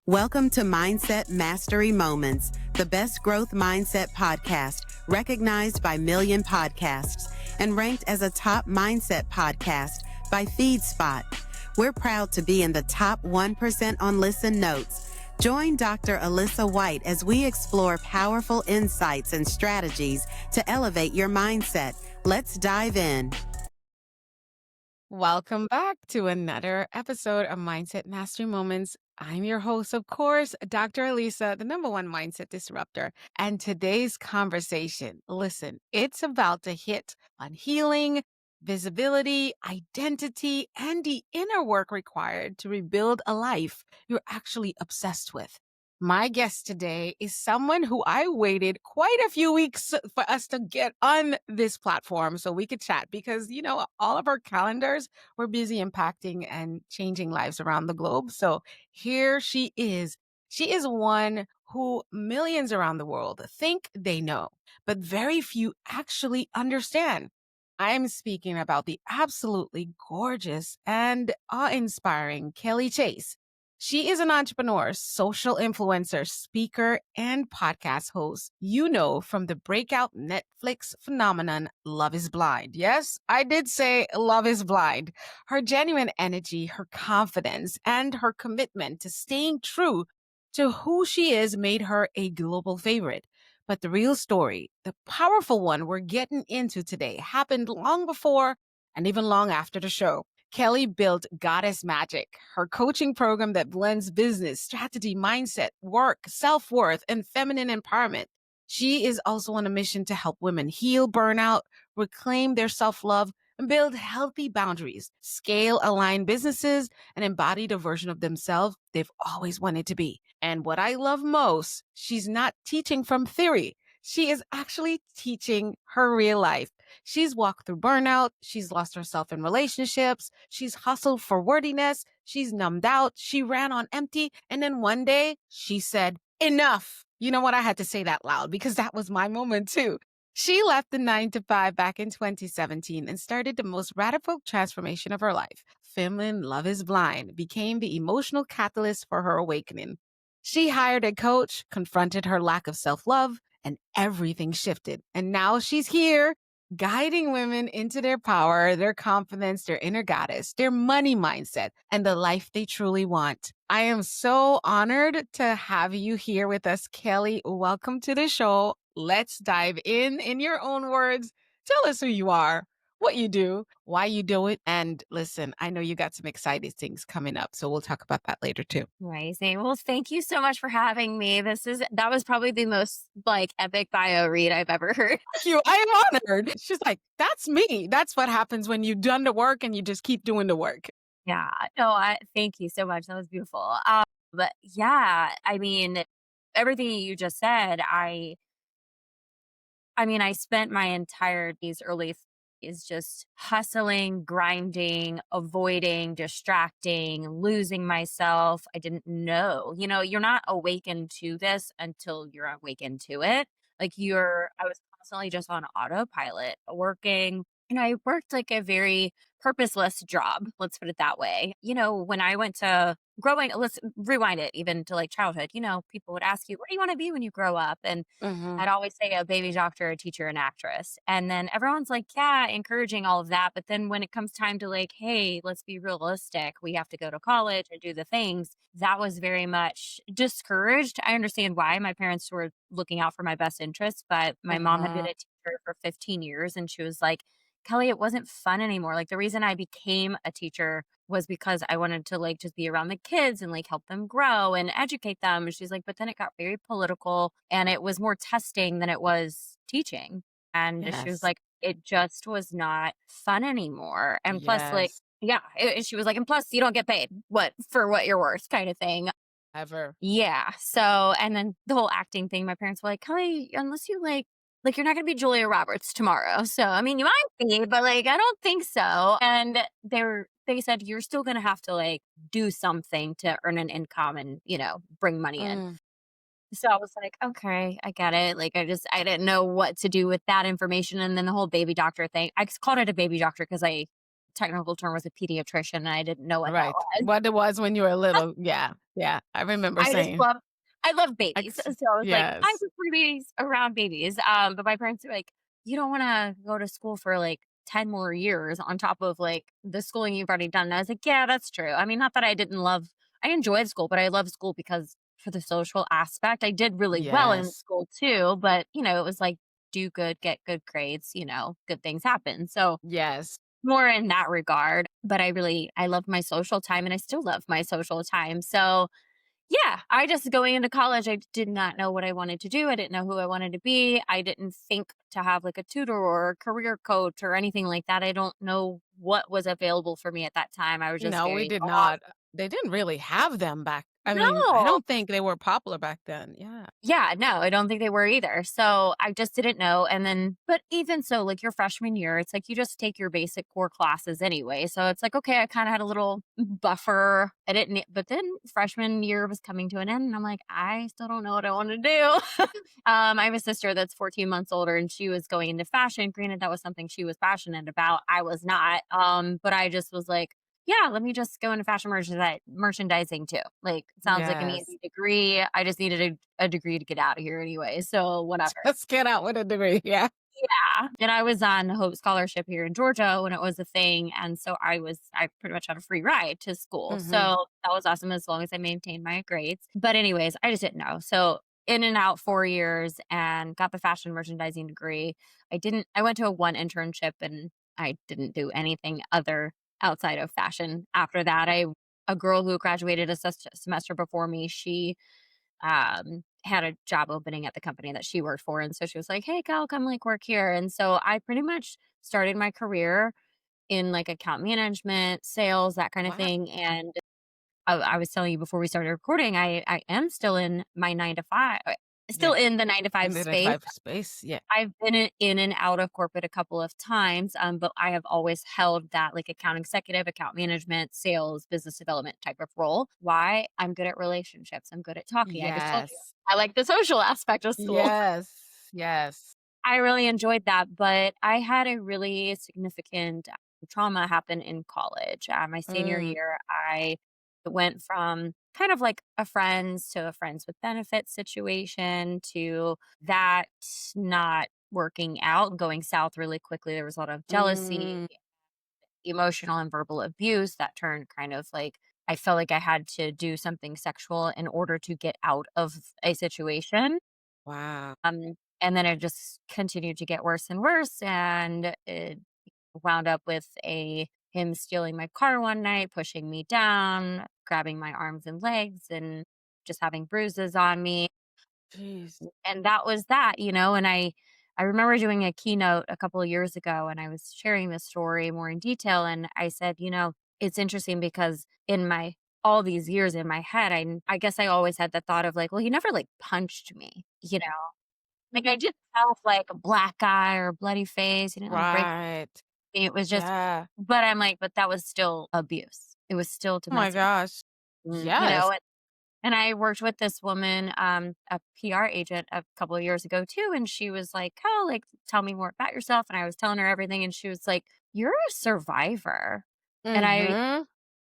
Welcome to Mindset Mastery Moments, the best growth mindset podcast recognized by Million Podcasts and ranked as a top mindset podcast by FeedSpot. We're proud to be in the top 1% on Listen Notes. Join Dr. Alisa Whyte as we explore powerful insights and strategies to elevate your mindset. Let's dive in. Welcome back to another episode of Mindset Mastery Moments. I'm your host, of course, Dr. Alisa, the number one mindset disruptor. And today's conversation, listen, it's about to hit on healing, visibility, identity, and the inner work required to rebuild a life you're actually obsessed with. My guest today is someone who I waited quite a few weeks for us to get on this platform so we could chat because, all of our calendars were busy impacting and changing lives around the globe. So here she is. She is one who millions around the world think they know, but very few actually understand. I'm speaking about the absolutely gorgeous and awe-inspiring Kelly Chase. She is an entrepreneur, social influencer, speaker, and podcast host. You know from the breakout Netflix phenomenon, Love is Blind. Yes, I did say Love is Blind. Her genuine energy, her confidence, and her commitment to staying true to who she is made her a global favorite. But the real story, the powerful one we're getting into today, happened long before and even long after the show. Kelly built Goddess Magic, her coaching program that blends business, strategy, mindset, work, self-worth, and feminine empowerment. She is also on a mission to help women heal burnout, reclaim their self-love, and build healthy boundaries, scale aligned businesses, and embody the version of themselves they've always wanted to be. And what I love most, she's not teaching from theory. She is actually teaching her real life. She's walked through burnout. She's lost herself in relationships. She's hustled for worthiness. She's numbed out. She ran on empty. And then one day she said, enough. You know what? I had to say that loud because that was my moment too. She left the 9 to 5 back in 2017 and started the most radical transformation of her life. Feminine Love is Blind became the emotional catalyst for her awakening. She hired a coach, confronted her lack of self-love, and everything shifted. And now she's here guiding women into their power, their confidence, their inner goddess, their money mindset, and the life they truly want. I am so honored to have you here with us, Kelly. Welcome to the show. Let's dive in your own words. Tell us who you are, what you do, why you do it. And listen, I know you got some exciting things coming up, so we'll talk about that later too. Amazing. Well, thank you so much for having me. That was probably the most epic bio read I've ever heard. Thank you. I am honored. She's like, that's me. That's what happens when you've done the work and you just keep doing the work. Yeah. No, I thank you so much. That was beautiful. But yeah, I mean, everything you just said, I spent my entire these early is just hustling, grinding, avoiding, distracting, losing myself. I didn't know. You're not awakened to this until you're awakened to it. I was constantly just on autopilot working. And I worked like a very purposeless job. Let's put it that way. When I went to let's rewind it even to like childhood, people would ask you, what do you want to be when you grow up? And Mm-hmm. I'd always say a baby doctor, a teacher, an actress. And then everyone's like, yeah, encouraging all of that. But then when it comes time to like, hey, let's be realistic, we have to go to college and do the things, that was very much discouraged. I understand why my parents were looking out for my best interests, but my mom had been a teacher for 15 years and she was like, Kelly, it wasn't fun anymore. Like the reason I became a teacher was because I wanted to like just be around the kids and like help them grow and educate them. And she's like, but then it got very political and it was more testing than it was teaching. And she was Yes. like, it just was not fun anymore. And plus, like, Yes. yeah, she was like, and plus, you don't get paid for what you're worth, kind of thing. Ever. Yeah. So, and then the whole acting thing, my parents were like, Kelly, unless you like you're not going to be Julia Roberts tomorrow. So, I mean, you might be, but like, I don't think so. And they said, you're still going to have to like do something to earn an income and, bring money in. Mm. So I was like, okay, I get it. Like, I didn't know what to do with that information. And then the whole baby doctor thing, I called it a baby doctor because technical term was a pediatrician and I didn't know what that Right. was. What it was when you were little. Yeah. Yeah, I remember I just saying, love I love babies. ex So I was like, I yes. prefer babies around babies. But my parents were like, you don't want to go to school for like 10 more years on top of like the schooling you've already done. And I was like, yeah, that's true. I mean, not that I enjoyed school, but I love school because for the social aspect, I did really well in Yes. school too. But, it was like, do good, get good grades, good things happen. So Yes. more in that regard. But I loved my social time and I still love my social time. So yeah, I just going into college, I did not know what I wanted to do. I didn't know who I wanted to be. I didn't think to have like a tutor or a career coach or anything like that. I don't know what was available for me at that time. I was just No, we very did lost. not. They didn't really have them back I mean, I No. don't think they were popular back then. Yeah. Yeah, no, I don't think they were either. So I just didn't know. And then, but even so, like your freshman year, it's like you just take your basic core classes anyway. So it's like, okay, I kind of had a little buffer. I didn't, but then freshman year was coming to an end. And I'm like, I still don't know what I want to do. I have a sister that's 14 months older and she was going into fashion. Granted, that was something she was passionate about. I was not. But I just was like, yeah, let me just go into fashion merchandising too. Like, it sounds like an Yes. easy degree. I just needed a degree to get out of here anyway. So whatever. Just get out with a degree. Yeah. Yeah. And I was on Hope Scholarship here in Georgia when it was a thing. And so I pretty much had a free ride to school. Mhm. So that was awesome as long as I maintained my grades. But, anyways, I just didn't know. So, in and out 4 years and got the fashion merchandising degree. I went to a one internship and I didn't do anything other outside of fashion after that. A girl who graduated a semester before me, she had a job opening at the company that she worked for. And so she was like, hey, Cal, come like work here. And so I pretty much started my career in like account management, sales, that kind of Wow. thing. And I was telling you before we started recording, I am still in my 9 to 5, still Yeah. in the 9 to 5 In the space. 5 space. Yeah. I've been in and out of corporate a couple of times, but I have always held that like account executive, account management, sales, business development type of role. Why? I'm good at relationships. I'm good at talking. I just told you. Yes. I like the social aspect of school. Yes. Yes. I really enjoyed that, but I had a really significant trauma happen in college. My senior Mm. year, I went from kind of like a friends to a friends with benefits situation to that not working out, going south really quickly. There was a lot of jealousy, Mm. emotional and verbal abuse that turned kind of like I felt like I had to do something sexual in order to get out of a situation. Wow. And then it just continued to get worse and worse, and it wound up with a him stealing my car one night, pushing me down, grabbing my arms and legs, and just having bruises on me. Jeez. And that was that. And I remember doing a keynote a couple of years ago, and I was sharing this story more in detail. And I said, it's interesting because in my all these years in my head, I guess I always had the thought of like, well, he never like punched me. Like, I didn't have, like, a black eye or a bloody face, he didn't, like, break Right. me, it was just Yeah. but I'm like, but that was still abuse. It was still Oh my domestic, gosh. mm, you know, Yes. and and I worked with this woman, a PR agent a couple of years ago too, and she was like, "Oh, like, tell me more about yourself," and I was telling her everything, and she was like, "You're a survivor," and I Mhm.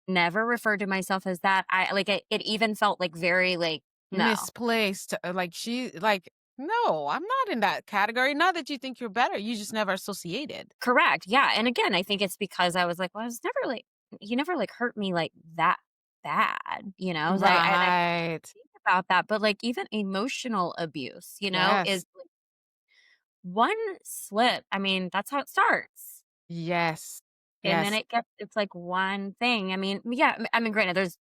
never referred to myself as that. It even felt, like, very, like, no. Misplaced. No, I'm not in that category. Not that you think you're better. You just never associated. Correct, yeah, and again, I think it's because I was like, "Well, I was never like he never, like, hurt me like that bad?" So I Right. think about that, but, like, even emotional abuse Yes. is like one slip, I mean, that's how it starts, Yes. and then Yes. it's like one thing, I mean, yeah, I mean, granted, there's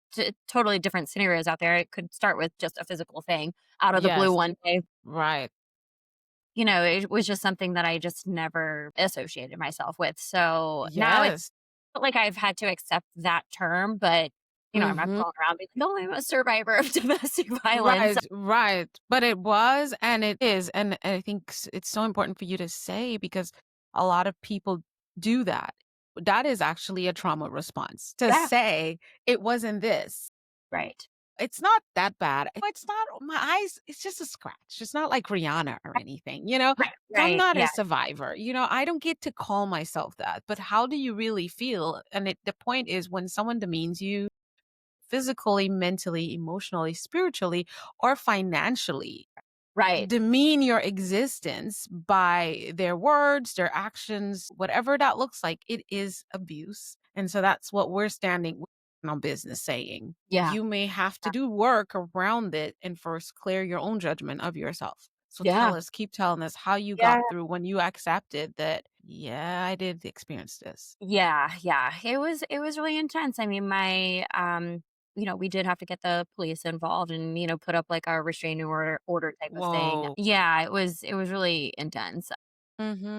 totally different scenarios out there, it could start with just a physical thing out of the blue Yes. one day. Right. It was just something that I just never associated myself with. So now it's Yes. like I've had to accept that term, but I'm not Mhm. going around being like, "Oh, I'm a survivor of domestic violence." Right, right. But it was and it is, and I think it's so important for you to say because a lot of people do that. That is actually a trauma response to Yeah, say it wasn't this. right. It's not that bad. It's not my eyes, it's just a scratch. It's not like Rihanna or anything, you know? Right, So I'm right, not a yeah, survivor. I don't get to call myself that. But how do you really feel? And the point is when someone demeans you physically, mentally, emotionally, spiritually, or financially Right. demean your existence by their words, their actions, whatever that looks like, it is abuse. And so that's what we're standing on business saying. Yeah. You may have to do work around it and first clear your own judgment of yourself. So Yeah. keep telling us how you Yeah. got through when you accepted that, yeah, I did experience this. Yeah, yeah. It was really intense. I mean, we did have to get the police involved and, put up like a restraining order type of thing. Whoa. Yeah, it was really intense. Mm-hmm.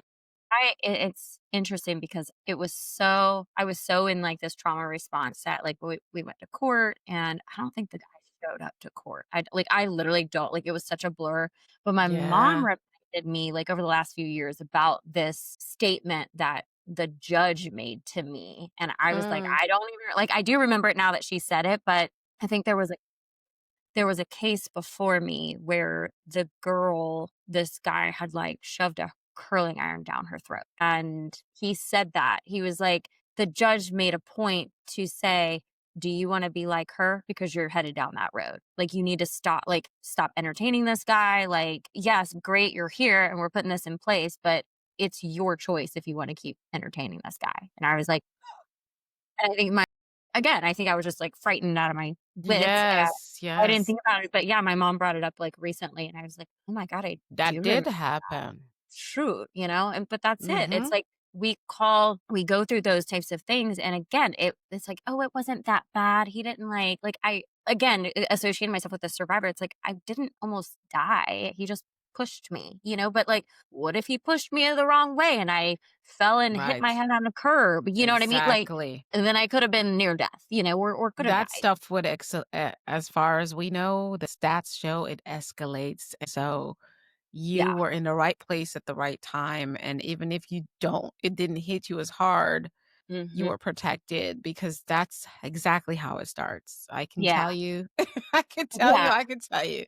It's interesting because I was so in like this trauma response that like we went to court and I don't think the guy showed up to court. I literally don't like it was such a blur. But my mom Yeah. reminded me like over the last few years about this statement that the judge made to me. And I was like, Mm. I don't even like I do remember it now that she said it, but I think there was a case before me where this guy had like shoved a curling iron down her throat. And he said that. He was like, the judge made a point to say, do you want to be like her? Because you're headed down that road. Like, you need to stop entertaining this guy. Like, yes, great, you're here and we're putting this in place, but it's your choice if you want to keep entertaining this guy. And I was like, and I think I was just like frightened out of my wits. Yes. I didn't Yes. think about it, but yeah, my mom brought it up, like, recently, and I was like, "Oh my god, I That do did remember." happen. Shoot, and but that's it. It's Mm-hmm. like we go through those types of things, and again, it's like, "Oh, it wasn't that bad. He didn't like I again, associating myself with the survivor, it's like, I didn't almost die. He just pushed me, but, like, what if he pushed me the wrong way and I fell and hit my Right. head on a curb? You know what I mean? Like, Exactly. and then I could have been near death, or could have That died. stuff would as far as we know, the stats show it escalates. So you Yeah. were in the right place at the right time. And even if it didn't hit you as hard, you Mhm. were protected because that's exactly how it starts. I can Yeah. tell you. I can tell you. Yeah. I can tell you.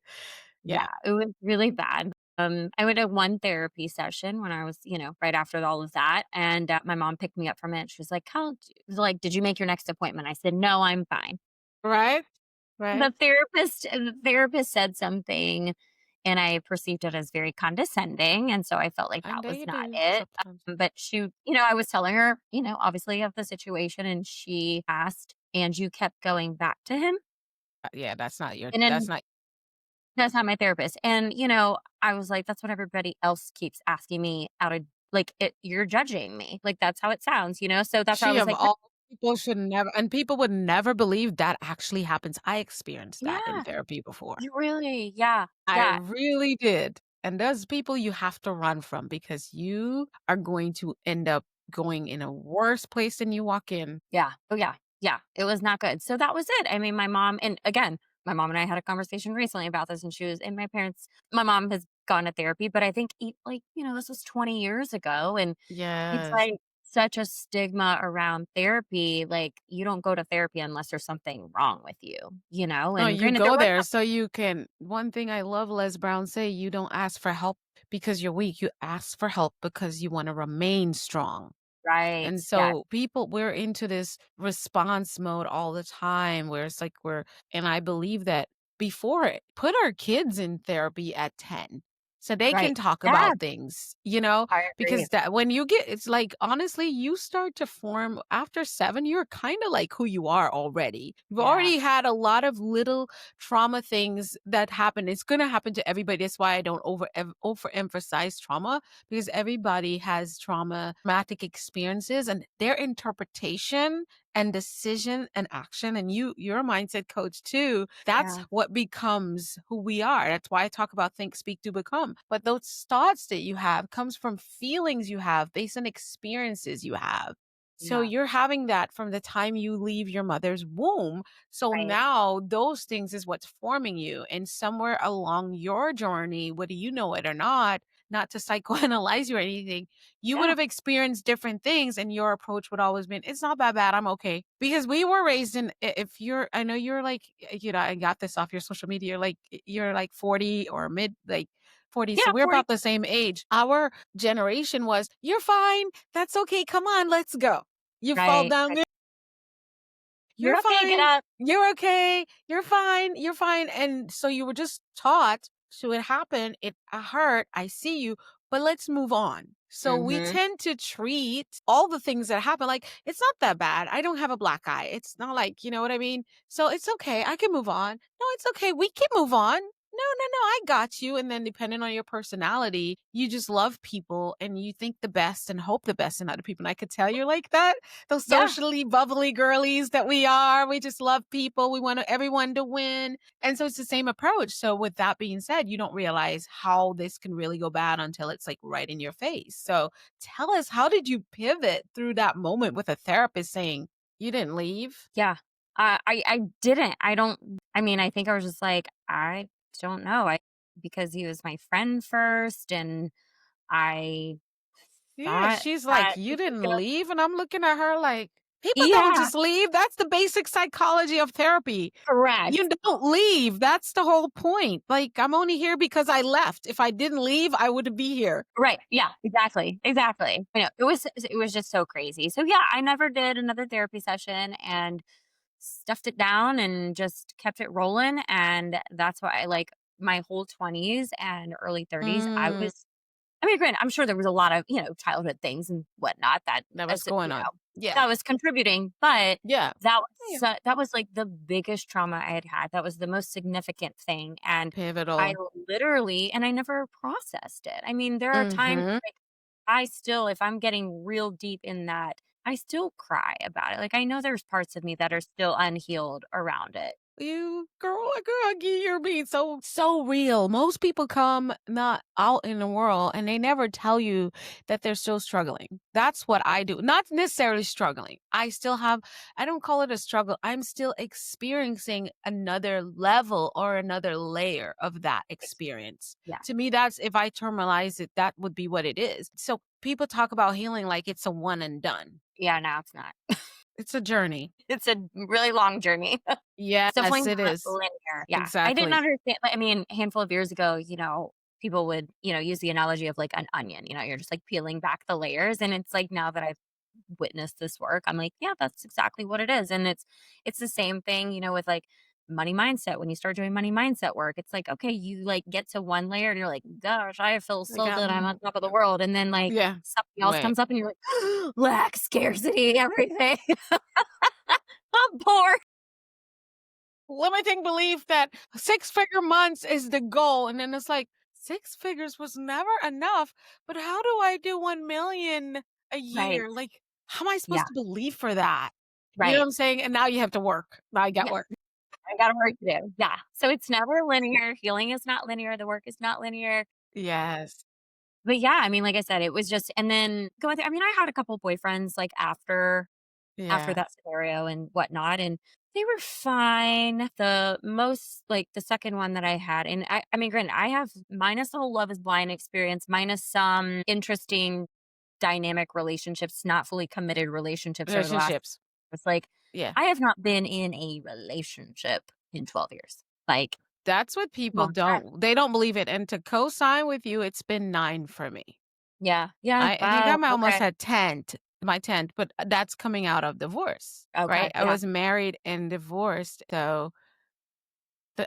Yeah. Yeah, it was really bad. I went to one therapy session when I was, right after all of that, and, my mom picked me up from it. She was like, Did you make your next appointment?" I said, "No, I'm fine." Right. Right. The therapist said something, and I perceived it as very condescending, and so I felt like And that was they not do it. sometimes. But I was telling her, obviously of the situation, and she asked, "And you kept going back to him?" Yeah, And that's then not that's not my therapist. And, I was like, that's what everybody else keeps asking me out of like you're judging me. Like that's how it sounds, So that's why I she was of like, "No." all people should never and people would never believe that actually happens. I experienced that in Yeah. therapy before. You really, yeah. I Yeah. really did. And those people you have to run from because you are going to end up going in a worse place than you walk in. Yeah. Oh yeah. Yeah. It was not good. So that was it. I mean, my mom and I had a conversation recently about this and my mom has gone to therapy, but I think this was 20 years ago. And it's Yes. like such a stigma around therapy. Like, you don't go to therapy unless there's something wrong with you, No, And you granted, there go was there so you can one thing I love Les Brown say, you don't ask for help because you're weak. You ask for help because you want to remain strong. right. And Yeah. so we're into this response mode all the time where it's like and I believe that put our kids in therapy at 10 so they can Right. talk Yeah. about things, I agree. because that when you get, it's like, honestly, you start to form after 7, you're kind of like who you are already. You've Yeah. already had a lot of little trauma things that happen. It's going to happen to everybody. That's why I don't overemphasize trauma because everybody has traumatic experiences and their interpretation and decision and action. And you're a mindset coach too. That's Yeah. what becomes who we are. That's why I talk about think, speak, do, become. But those thoughts that you have comes from feelings you have based on experiences you have. So Yeah. you're having that from the time you leave your mother's womb. So Right. now those things is what's forming you. And somewhere along your journey, whether you know it or not to psychoanalyze you or anything, you would Yeah. have experienced different things and your approach would always been, it's not that bad. I'm okay. Because we were raised in, if you're, I know you're like, I got this off your social media. You're like 40 or mid, like 40. So Yeah. we're 40. about the same age. Our generation was, you're fine. That's okay. Come on, let's go. You fall Right. down. you're You're okay, get fine. up. You're okay. You're fine. You're fine. And so you were just taught to it happen. It hurt. I see you, but let's move on. So we Mhm. tend to treat all the things that happen like it's not that bad. I don't have a black eye. It's not like, you know what I mean? So it's okay. I can move on. No, it's okay. We can move on. No, no, no, I got you. And then depending on your personality, you just love people and you think the best and hope the best in other people. And I could tell you're like that. Those Yeah, socially bubbly girlies that we are. We just love people. We want everyone to win. And so it's the same approach. So with that being said, you don't realize how this can really go bad until it's like right in your face. So tell us, how did you pivot through that moment with a therapist saying you didn't leave? yeah. I didn't. I mean, I think I was just like, I don't know. I because he was my friend first, and I Yeah, thought she's that like, "You he could didn't go. leave?" And I'm looking at her like, "People don't Yeah, just leave. That's the basic psychology of therapy. correct. You don't leave. That's the whole point. Like, I'm only here because I left. If I didn't leave, I wouldn't be here." Right. Yeah, exactly. Exactly. I know. It was just so crazy. So yeah, I never did another therapy session and stuffed it down and just kept it rolling. And that's why I like my whole 20s and early 30s. Mm, I mean, granted, I'm sure there was a lot of, childhood things and whatnot that, that was as going on. Yeah. that was contributing, but Yeah. Yeah. that was like the biggest trauma I had had. That was the most significant thing. And I Pivotal. literally, and I never processed it. I mean, there are times Mhm. like I still, if I'm getting real deep in that, I still cry about it. Like I know there's parts of me that are still unhealed around it. You girl, you're being so real. Most people come not out in the world and they never tell you that they're still struggling. That's what I do. Not necessarily struggling. I don't call it a struggle. I'm still experiencing another level or another layer of that experience. Yeah. To me, that's if I terminalize it, that would be what it is. So people talk about healing like it's a one and done. Yeah, no, it's not. It's a journey. It's a really long journey. It's definitely Yes, it not is. linear. Yeah. I didn't Exactly. understand, like, I mean, a handful of years ago, people would, use the analogy of like an onion, you're just like peeling back the layers. And it's like now that I've witnessed this work, I'm like, yeah, that's exactly what it is. And it's the same thing, with like money mindset. When you start doing money mindset work, it's like, okay, you like get to one layer and you're like, gosh, I feel I so got good. I'm on top of the world. And then like yeah. something else Wait. comes up and you're like, lack, scarcity, everything. I'm poor. Limiting belief that 6-figure months is the goal. And then it's like, 6 figures was never enough. But how do I do 1 million a Right. year? Like, how am I Yeah. supposed to believe for that? You know what Right. I'm saying? And now you have to work. Now I got Yeah. work. I got work to do. Yeah. So it's never linear. Healing is not linear. The work is not linear. Yes. But yeah, I mean, like I said, it was just, and then going through, I mean, I had a couple boyfriends like after Yeah. that scenario and whatnot, and they were fine. The most like the second one that I had, and I mean, granted, I have minus the whole love is blind experience, minus some interesting dynamic relationships, not fully committed relationships over the last. Relationships. It's like Yeah. I have not been in a relationship in 12 years. Like, That's what people long time. they don't believe it. And to co-sign with you, it's been 9 for me. Yeah. Yeah. I think Wow. I'm almost Okay. at 10, my 10th, but that's coming out of divorce, right? Okay. I Yeah. was married and divorced, so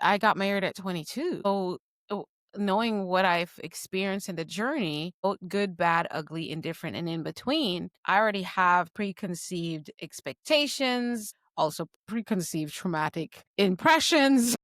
I got married at 22. So, oh, knowing what I've experienced in the journey, both good, bad, ugly, indifferent, and in between, I already have preconceived expectations, also preconceived traumatic impressions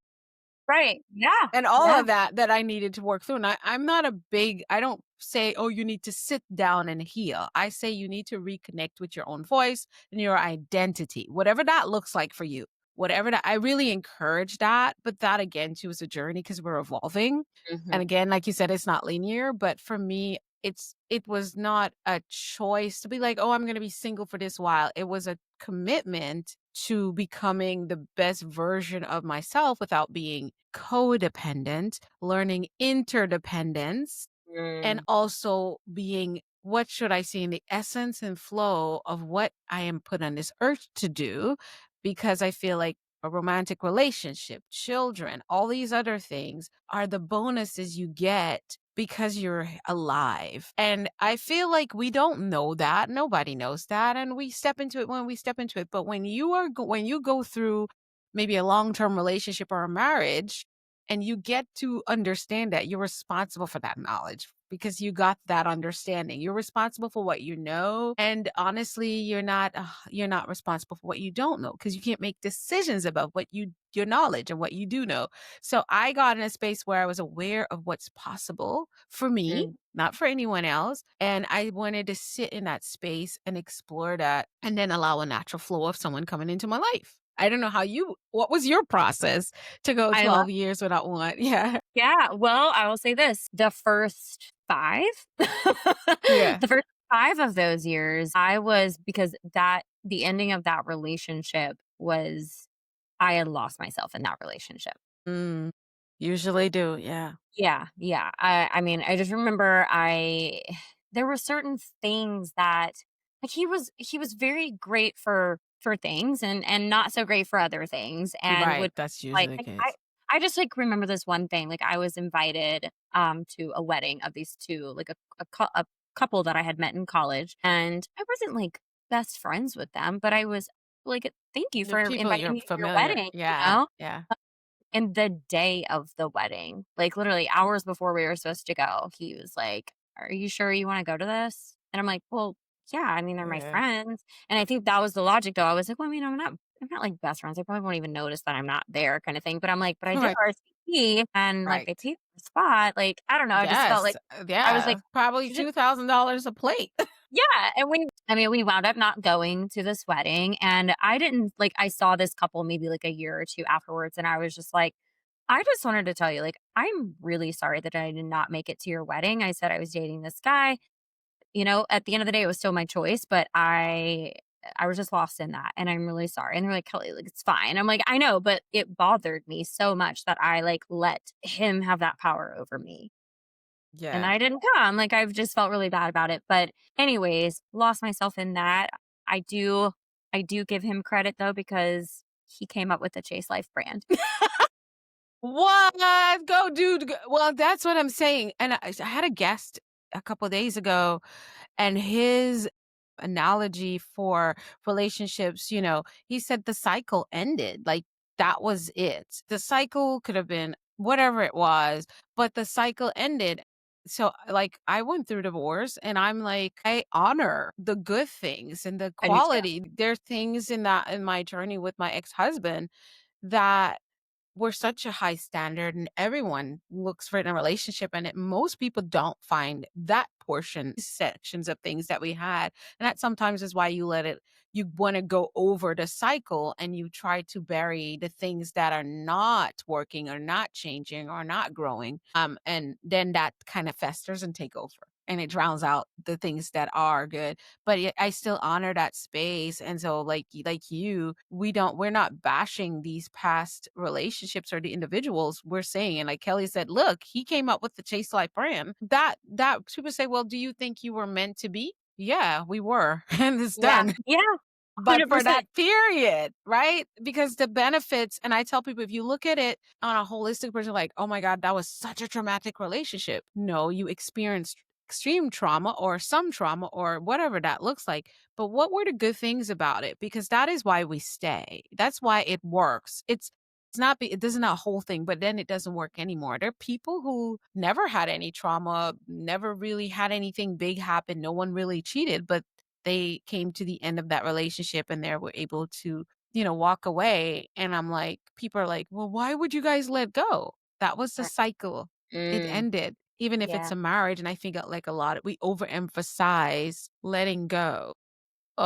Right. Yeah. and all Yeah. of that I needed to work through. And I'm not a big, I don't say, oh, you need to sit down and heal. I say you need to reconnect with your own voice and your identity, whatever that looks like for you. Whatever that, I really encourage that. But that again, too, is a journey because we're evolving. And Mhm. again, like you said, it's not linear. But for me, it was not a choice to be like, oh, I'm going to be single for this while. It was a commitment to becoming the best version of myself without being codependent, learning interdependence, and Mm. also being what should I see in the essence and flow of what I am put on this earth to do, because I feel like a romantic relationship, children, all these other things are the bonuses you get because you're alive. And I feel like we don't know that. Nobody knows that. And we step into it when we step into it. But when when you go through maybe a long-term relationship or a marriage and you get to understand that you're responsible for that knowledge because you got that understanding. You're responsible for what you know. And honestly, you're not responsible for what you don't know because you can't make decisions about your knowledge and what you do know. So I got in a space where I was aware of what's possible for me, Mm. not for anyone else. And I wanted to sit in that space and explore that and then allow a natural flow of someone coming into my life. I don't know what was your process to go I 12 years without one? Yeah. Yeah, well, I will say this, the first 5 Yeah. the first 5 of those years, I was because that the ending of that relationship was I had lost myself in that relationship. Mm, usually do. Yeah. Yeah, yeah. I mean, I just remember I there were certain things that like he was very great for things and not so great for other things and Right. would That's usually like the like case. I just like remember this one thing like I was invited to a wedding of these two like a couple that I had met in college and I wasn't like best friends with them, but I was like thank you The for people inviting you're me to your familiar. wedding, you Yeah. know? Yeah. And the day of the wedding, like, literally hours before we were supposed to go, he was like, "Are you sure you wanna go to this?" And I'm like, "Well, yeah, I mean, they're my Yeah. friends." And I think that was the logic, though. I was like, "Well, I mean, I'm not, like, best friends. They probably won't even notice that I'm not there kinda thing." But I'm like, "But I did Right. RSVP and, like, they Right. paid for the spot." Like, I don't know, I just felt Yes. like I was Yeah. like, Probably "You just." $2,000 a plate. Yeah, and we wound up not going to this wedding, and I didn't like, I saw this couple maybe, like, a year or 2 afterwards, and I was just like, "I just wanted to tell you, like, I'm really sorry that I did not make it to your wedding." I said I was dating this guy, at the end of the day, it was still my choice, but I was just lost in that, and I'm really sorry, and they're like, "Kelly, like, it's fine." I'm like, "I know," but it bothered me so much that I, like, let him have that power over me. And Yeah. I didn't come, like, I've just felt really bad about it, but anyways, lost myself in that. I do I do give him credit though because he came up with the Chase Life brand. What? Go, dude. Go. Well, that's what I'm saying. And I had a guest a couple days ago, and his analogy for relationships, he said the cycle ended. Like that was it. The cycle could have been whatever it was, but the cycle ended. So, like, I went through divorce and I'm like, I honor the good things and the I do too. quality. There's things in my journey with my ex husband that we're such a high standard and everyone looks for it in a relationship most people don't find that portion sections of things that we had, and that sometimes is why you want to go over the cycle and you try to bury the things that are not working or not changing or not growing, and then that kind of festers and take over and it drowns out the things that are good. But yet I still honor that space. And so like you, we're not bashing these past relationships or the individuals. We're saying, and like Kelly said, look, he came up with the Chase Life brand. That people say, well, do you think you were meant to be? Yeah, we were. And it's Yeah. done. Yeah, But for 100%. that period, right? Because the benefits, and I tell people, if you look at it on a holistic person, like, oh my God, that was such a traumatic relationship. No, you experienced extreme trauma or some trauma or whatever that looks like. But what were the good things about it? Because that is why we stay. That's why it works. It doesn't a whole thing, but then it doesn't work anymore. There are people who never had any trauma, never really had anything big happen. No one really cheated, but they came to the end of that relationship and they were able to, walk away. And I'm like, people are like, well, why would you guys let go? That was the Right. cycle. It Mm, ended, even if it's yeah, a marriage. And I think like a lot, we overemphasize letting go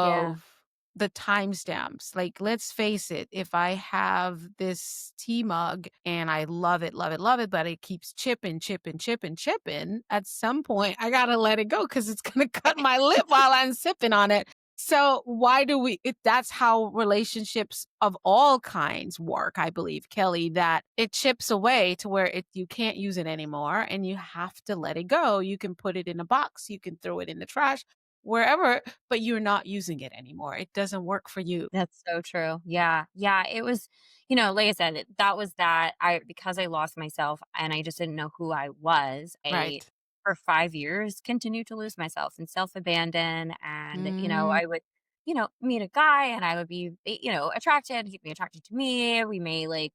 yeah. of the timestamps. Like, let's face it, if I have this tea mug and I love it, love it, love it, but it keeps chipping, chipping, chipping, chipping, at some point I gotta let it go because it's gonna cut my lip while I'm sipping on it. So why do that's how relationships of all kinds work, I believe, Kelly, that it chips away to where you can't use it anymore and you have to let it go. You can put it in a box, you can throw it in the trash, wherever, but you're not using it anymore. It doesn't work for you. That's so true. Yeah. Yeah, it was, like I said, that was that I because I lost myself and I just didn't know who I was, Right. for 5 years, continued to lose myself and self-abandon, and, Mm, I would, meet a guy and I would be, attracted, he'd be attracted to me, we may, like,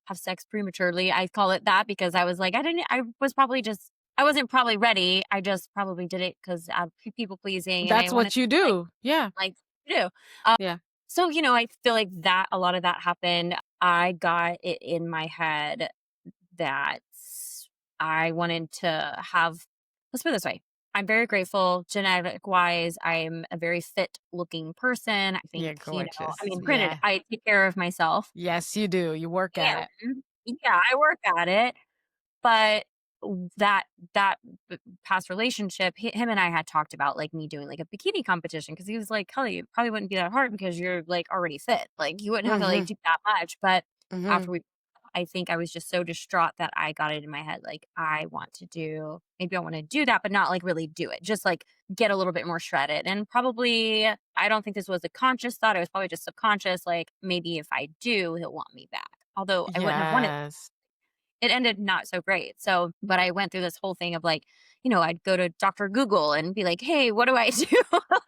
have sex prematurely, I call it that because I was like, I was probably just I wasn't probably ready, I just probably did it 'cause I'm people pleasing and I that's wanted what you like do. Yeah. like to do. Um, Yeah. so, I feel like that a lot of that happened. I got it in my head that I wanted to have let's put it this way. I'm very grateful genetic wise. I'm a very fit looking person. I think, You're gorgeous. granted, Yeah. I take care of myself Yes, you do. You work at it. and yeah, I work at it. But that that past relationship, him and I had talked about, like, me doing, like, a bikini competition because he was like, "Kelly, it probably wouldn't be that hard because you're, like, already fit. Like, you wouldn't have to, like, Mhm. do that much." But Mhm. after we I think I was just so distraught that I got it in my head, like, maybe I wanna do that, but not, like, really do it. Just, like, get a little bit more shredded, and probably I don't think this was a conscious thought, it was probably just subconscious, like, maybe if I do, he'll want me back. Although I wouldn't have wanted Yes. it ended not so great. So, but I went through this whole thing of like, I'd go to Dr. Google and be like, "Hey, what do I do?"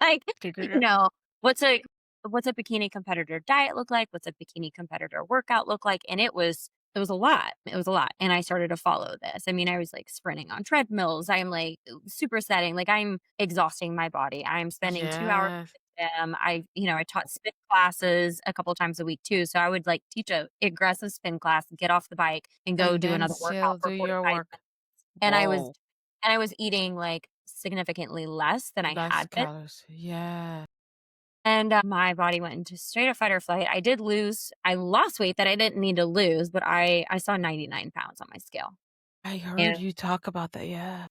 like, you know, what's a what's a bikini competitor diet look like? What's a bikini competitor workout look like? And it was a lot. It was a lot. And I started to follow this. I mean, I was like sprinting on treadmills. I'm like supersetting, like I'm exhausting my body. I'm spending 2 hours Yes. I taught spin classes a couple times a week too. So I would like teach a aggressive spin class, get off the bike and go And do then another workout still do for your 45 work. minutes. And I was Whoa. and I was eating like significantly less than I Less had been. calories. Yeah. And my body went into straight up fight or flight. I lost weight that I didn't need to lose, but I saw 99 pounds on my scale. I heard And you talk about that. Yeah.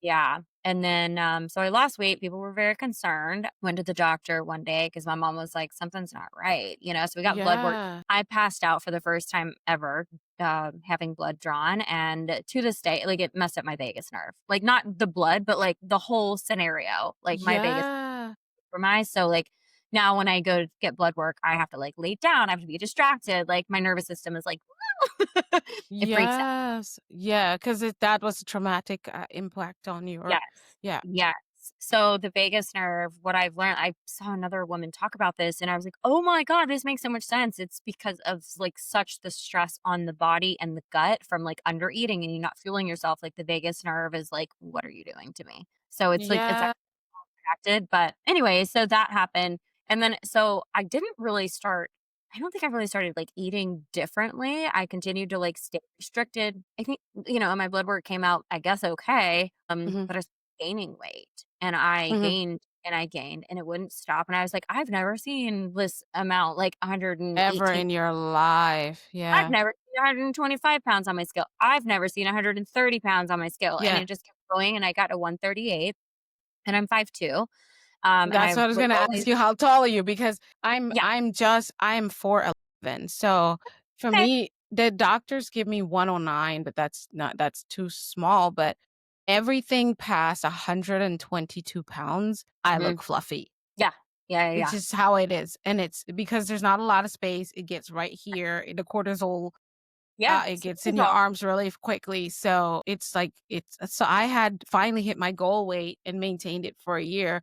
yeah. And then, so I lost weight. People were very concerned. Went to the doctor one day because my mom was like, something's not right, So we got blood work. Yeah. I passed out for the first time ever, having blood drawn. And to this day, like it messed up my vagus nerve. Like not the blood, but like the whole scenario. Like my vagus Yeah. compromised. So like now when I go to get blood work, I have to like lay down. I have to be distracted. Like my nervous system is like, it freaks out. Yes. Yeah, 'cause that was a traumatic, impact on you or Yes. yeah. Yes. So the vagus nerve, what I've learned, I saw another woman talk about this and I was like, "Oh my god, this makes so much sense." It's because of like such the stress on the body and the gut from like under eating and you're not fueling yourself. Like the vagus nerve is like, "What are you doing to me?" So it's like it's Yeah. acted. But anyway, so that happened. And then so I don't think I really started like eating differently. I continued to like stay restricted. I think, and my blood work came out, I guess, okay. Mhm. But I was gaining weight and I Mhm. gained and I gained and it wouldn't stop. And I was like, I've never seen this amount, like Ever 118. in your life. I've Yeah. never seen 125 pounds on my scale. I've never seen 130 pounds on my scale. And Yeah. it just kept going. And I got to 138 and I'm 5'2". And That's I what I was would gonna always ask you, how tall are you? Because yeah, I'm 4'11", so for okay. me, the doctors give me 109, but that's too small, but everything past 122 pounds, I Mhm. look fluffy. Yeah. Yeah, yeah, It's yeah. just how it is, and it's because there's not a lot of space, it gets right here in the cortisol. Yeah, It super gets in your control. arms really quickly, so it's like so I had finally hit my goal weight and maintained it for a year,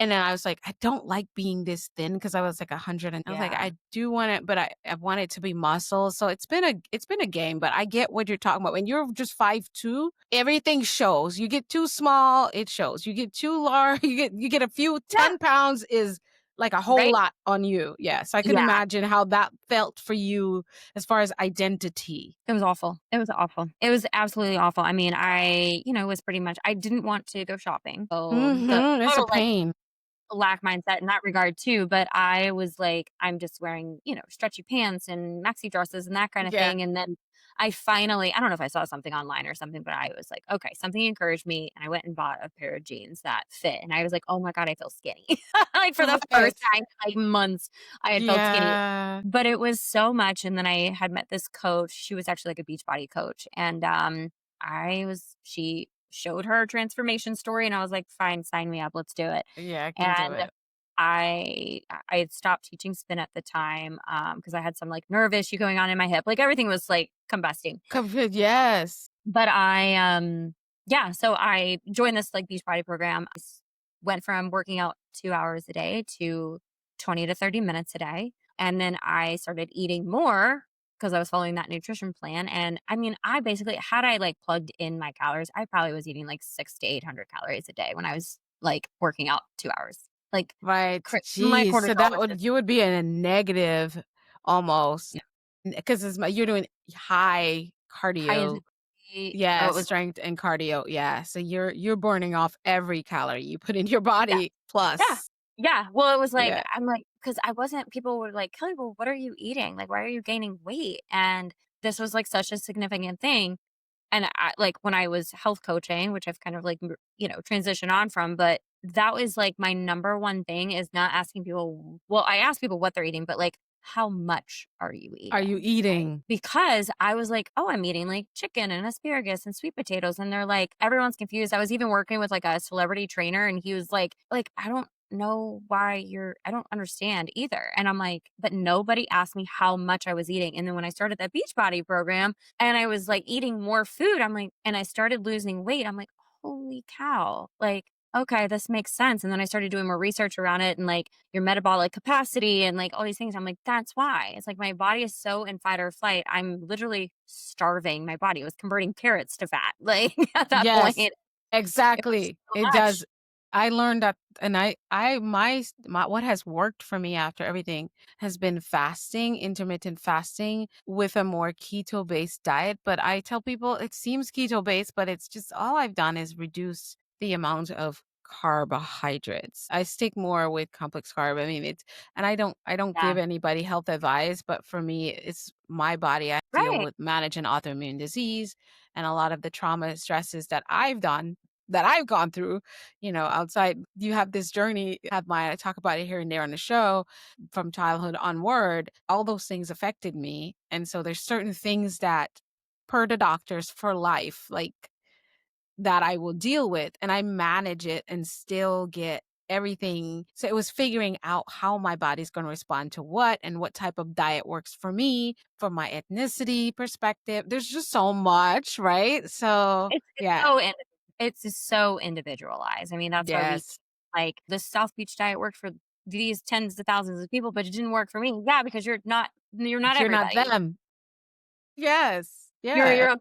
and then I was like, "I don't like being this thin because I was like 100 and I was like, Yeah. "I do want it, but I want it to be muscle." So it's been a game, but I get what you're talking about. When you're just 5'2", everything shows. You get too small, it shows. You get too large, you get a few Yeah, 10 pounds is like a whole right? lot on you. Yes, I can Yeah. imagine how that felt for you as far as identity. It was awful. It was awful. It was absolutely awful. I mean, was pretty much I didn't want to go shopping. So the Mhm, it's a total, like, pain. lack mindset in that regard too, but I was like, I'm just wearing, stretchy pants and maxi dresses and that kind of Yeah. thing. And then I don't know if I saw something online or something, but I was like, okay, something encouraged me. And I went and bought a pair of jeans that fit. And I was like, oh my God, I feel skinny. Like for the first Right. time in like months, I had felt skinny. Yeah. But it was so much. And then I had met this coach. She was actually like a beach body coach. And she showed her transformation story. And I was like, fine, sign me up. Let's do it. Yeah, I can do And it. I had stopped teaching spin at the time, because I had some, like, nerve issue going on in my hip, like, everything was, like, combusting. Yes. But yeah, so I joined this like beach body program. Went from working out 2 hours a day to 20 to 30 minutes a day. And then I started eating more because I was following that nutrition plan. And I mean, I basically, had I like plugged in my calories, I probably was eating like 600 to 800 calories a day when I was like working out 2 hours. Like, Right. my Geez. So cortisol that was just, would you would be in a negative almost yeah, because you're doing high high cardio. intensity. Oh, Yeah, it was, strength and cardio. Yeah. So you're burning off every calorie you put in your yeah. body Yeah. plus. Yeah. Well, it was like, Yeah. I'm like, because I wasn't, people were like, Kelly, well, what are you eating? Like, why are you gaining weight? And this was like such a significant thing. And I, like when I was health coaching, which I've kind of like, transitioned on from, but that was like my number one thing is not asking people, well, I ask people what they're eating, but like, how much are you Are you eating? eating? Because I was like, "Oh, I'm eating, like, chicken and asparagus and sweet potatoes," and they're like everyone's confused. I was even working with, like, a celebrity trainer, and he was like, "I don't know why I don't understand either." And I'm like, "But nobody asked me how much I was eating." And then when I started that Beachbody program and I was, like, eating more food, I'm like, and I started losing weight, I'm like, "Holy cow." Like, okay, this makes sense. And then I started doing more research around it and like your metabolic capacity and like all these things. I'm like, that's why. It's like my body is so in fight or flight. I'm literally starving my body. It was converting carrots to fat. Like at that point, Yes, it was exactly. so It much. does. I learned that, and my what has worked for me after everything has been fasting, intermittent fasting with a more keto-based diet. But I tell people it seems keto-based, but it's just all I've done is reduce the amount of carbohydrates. I stick more with complex carb. I mean, and I don't Yeah. give anybody health advice, but for me, it's my body. I deal Right. with managing autoimmune disease and a lot of the trauma stresses that I've gone through, outside. You have this journey, have my I talk about it here and there on the show from childhood onward. All those things affected me. And so there's certain things that per the doctors for life, like that I will deal with and I manage it and still get everything. So it was figuring out how my body's going to respond to what and what type of diet works for me, from my ethnicity perspective. There's just so much, right? So, It's yeah. so it's just so individualized. I mean, that's why we Yes. like the South Beach diet worked for these tens of thousands of people, but it didn't work for me. Yeah, because you're not You're not everybody. them. Yes. You're Yeah. your own.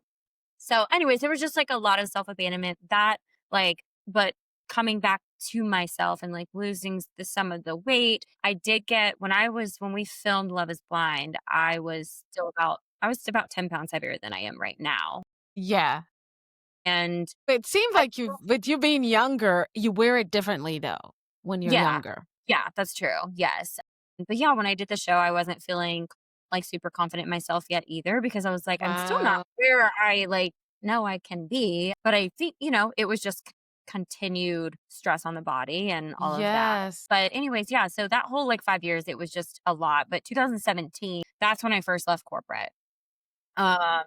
So, anyways, there was just like a lot of self-abandonment that like, but coming back to myself and like losing some of the weight. I did get when we filmed Love is Blind, I was about 10 pounds heavier than I am right now. Yeah. And It seems I like with you being younger, you wear it differently though when you're yeah. younger. Yeah, that's true. Yes. But yeah, when I did the show, I wasn't feeling like super confident in myself yet either because I was like, I'm still not Wow. where I like know I can be. But I think, it was just continued stress on the body and all of that. Yes. But anyways, yeah, so that whole like 5 years, it was just a lot. But 2017, that's when I first left corporate. Um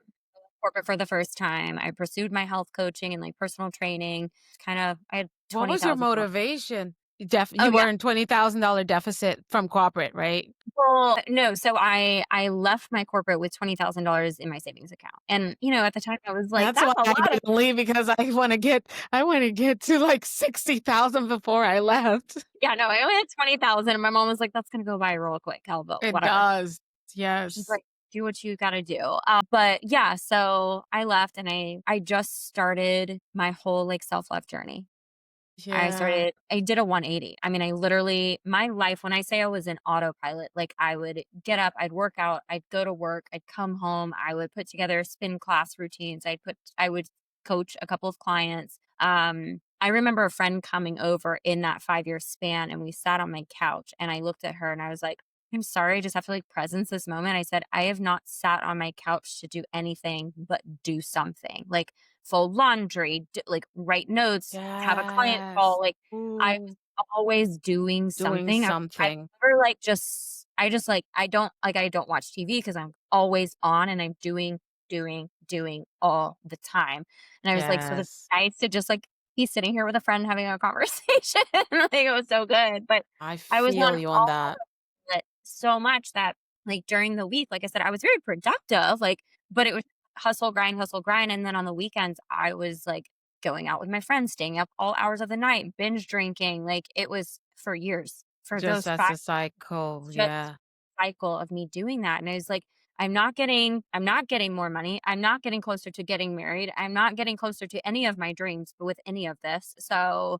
corporate for the first time. I pursued my health coaching and like personal training. I had What was your 20,000. motivation? Oh You yeah. were in $20,000 deficit from corporate, right? Well, no, so I left my corporate with $20,000 in my savings account. And, at the time I was like, That's why that's a I lot of didn't leave because I want to get to like 60,000 before I left. yeah, no, I only had 20,000 and my mom was like, that's gonna go by real quick, but It whatever. does. She's Yes. like, do what you gotta do. But yeah, so I left and I just started my whole like self-love journey. Yeah. I did a 180. I mean, I literally, my life, when I say I was in autopilot, like I would get up, I'd work out, I'd go to work, I'd come home, I would put together spin class routines. I would coach a couple of clients. I remember a friend coming over in that 5 year span and we sat on my couch and I looked at her and I was like, I'm sorry, I just have to like presence this moment. I said, I have not sat on my couch to do anything but do something. Like fold laundry, like write notes, have a client Yes. call. Like I Ooh, was always doing doing something. I've something. never like I just like I don't watch TV because I'm always on and I'm doing all the time. And I was like, so it's Yes. nice to just like be sitting here with a friend having a conversation. Like it was so good. But I I was feel on you on all that. of it so much that like during the week, like I said, I was very productive, like, but it was hustle, grind, hustle, grind. And then on the weekends, I was like going out with my friends, staying up all hours of the night, binge drinking. Like it was for years, for Just those as 5 a cycle. just Yeah. cycle of me doing that. And I was like, I'm not getting more money. I'm not getting closer to getting married. I'm not getting closer to any of my dreams with any of this. So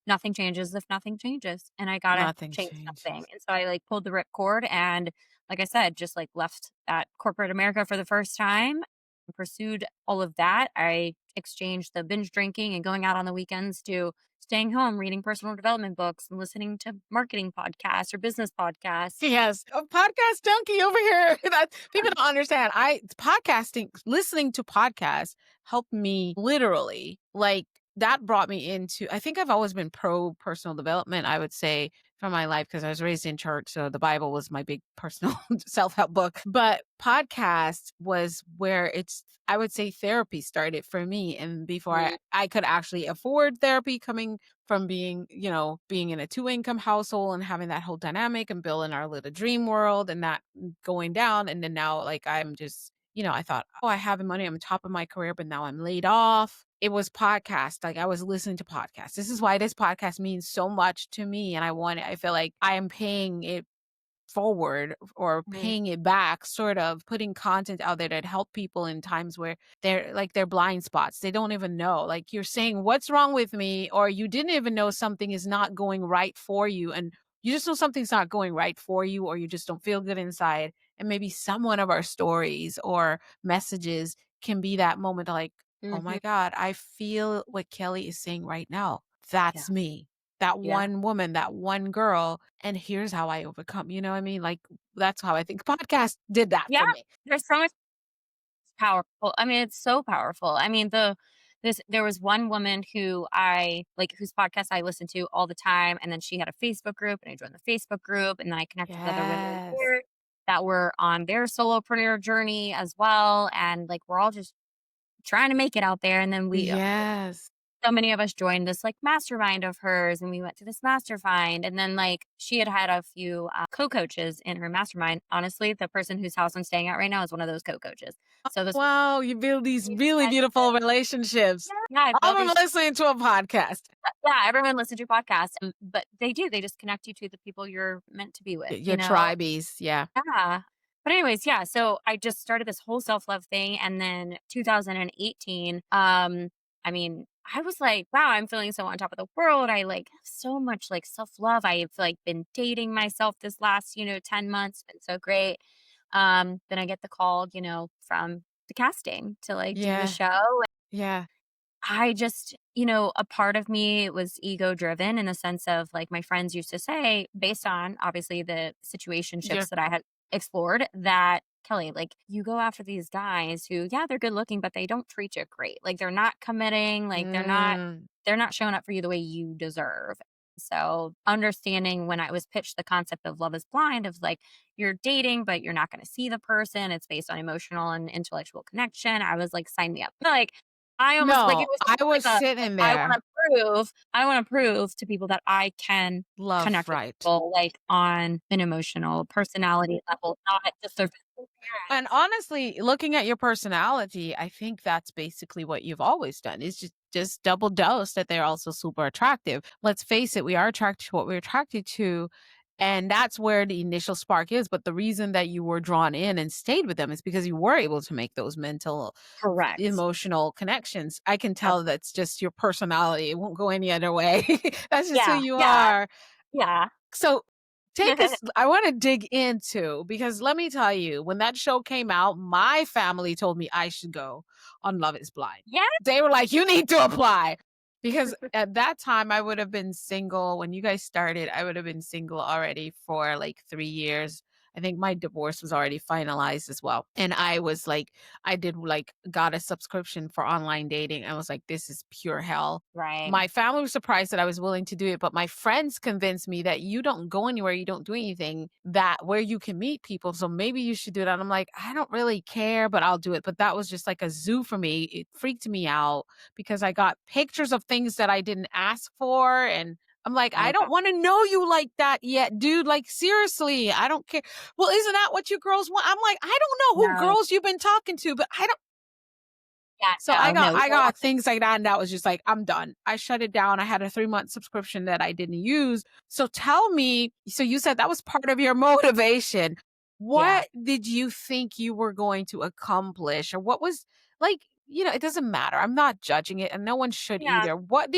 nothing changes if nothing changes, and I gotta Nothing change something. changes. And so I like pulled the ripcord and, like I said, just like left that corporate America for the first time, pursued all of that. I exchanged the binge drinking and going out on the weekends to staying home, reading personal development books and listening to marketing podcasts or business podcasts. Yes, a podcast junkie over here. That people don't understand. Podcasting, listening to podcasts helped me literally. Like that brought me into. I think I've always been pro personal development. I would say from my life because I was raised in church, so the Bible was my big personal self help book. But podcast was where it's. I would say therapy started for me, and before Mhm. I could actually afford therapy, coming from being, being in a two income household and having that whole dynamic and building our little dream world and that going down. And then now, like, I'm just, I thought, oh, I have the money. I'm top of my career, but now I'm laid off. It was podcast. Like I was listening to podcasts. This is why this podcast means so much to me. And I feel like I am paying it forward or Mhm. paying it back, sort of putting content out there that help people in times where they're like their blind spots. They don't even know. Like you're saying, what's wrong with me? Or you didn't even know something is not going right for you. And you just know something's not going right for you, or you just don't feel good inside. And maybe some one of our stories or messages can be that moment of like, oh my Mhm. God, I feel what Kelly is saying right now. Yeah. That's me. That Yeah. one woman, that one girl, and here's how I overcome, you know what I mean? Like, that's how I think podcast did that Yeah. for me. There's so much powerful. I mean, it's so powerful. I mean, there was one woman who I like whose podcast I listened to all the time, and then she had a Facebook group, and I joined the Facebook group, and then I connected with other women Yes. there that were on their solopreneur journey as well, and like we're all just trying to make it out there. And then Yes. so many of us joined this like mastermind of hers, and we went to this mastermind. And then like she had had a few co-coaches in her mastermind. Honestly, the person whose house I'm staying at right now is one of those co-coaches. So this was Wow, you build these really beautiful relationships. yeah, I All built from these listening to a podcast. yeah, everyone listens to your podcast, but they just connect you to the people you're meant to be with, Your tribeys, yeah. Yeah. But anyways, yeah, so I just started this whole self-love thing, and then 2018, I mean, I was like, wow, I'm feeling so on top of the world. I like have so much like self-love. I've like been dating myself this last, 10 months, been so great. Then I get the call, from the casting to like do the Yeah, show. yeah. I just, a part of me was ego driven in the sense of like my friends used to say, based on obviously the You're situationships that I had explored, that Kelly, like you go after these guys who, yeah, they're good looking, but they don't treat you great. Like they're not committing, like mm, they're not showing up for you the way you deserve. So understanding when I was pitched the concept of love is blind, of like you're dating, but you're not going to see the person. It's based on emotional and intellectual connection. I was like, sign me up. Like I almost like no, it was I almost was like a like sitting there, I wanna prove to people that I can love connect with right. people, like, on an emotional personality level, not just their physical And appearance. honestly, looking at your personality, I think that's basically what you've always done. Is just double dose that they're also super attractive. Let's face it, we are attracted to what we're attracted to. And that's where the initial spark is. But the reason that you were drawn in and stayed with them is because you were able to make those mental, Correct. emotional connections. I can Ab tell that's just your personality. It won't go any other way. That's just who yeah, you yeah, are. yeah. So take us, I want to dig into, because let me tell you, when that show came out, my family told me I should go on Love is Blind. Yeah. They were like, you need to apply. Because at that time, I would have been single. When you guys started, I would have been single already for like 3 years. I think my divorce was already finalized as well. And I was like, I did like, got a subscription for online dating. I was like, this is pure hell. Right. My family was surprised that I was willing to do it, but my friends convinced me that you don't go anywhere, you don't do anything that where you can meet people. So maybe you should do it. And I'm like, I don't really care, but I'll do it. But that was just like a zoo for me. It freaked me out because I got pictures of things that I didn't ask for. And I'm like, Oh I my god. don't want to know you like that yet, dude. Like, seriously, I don't care. Well, isn't that what you girls want? I'm like, I don't know who No. girls you've been talking to, but I don't. Yeah, So I got no, I no. got things like that, and that was just like, I'm done. I shut it down. I had a 3-month subscription that I didn't use. So tell me, so you said that was part of your motivation. Yeah. What did you think you were going to accomplish? Or what was like, it doesn't matter. I'm not judging it, and no one should Yeah. either. What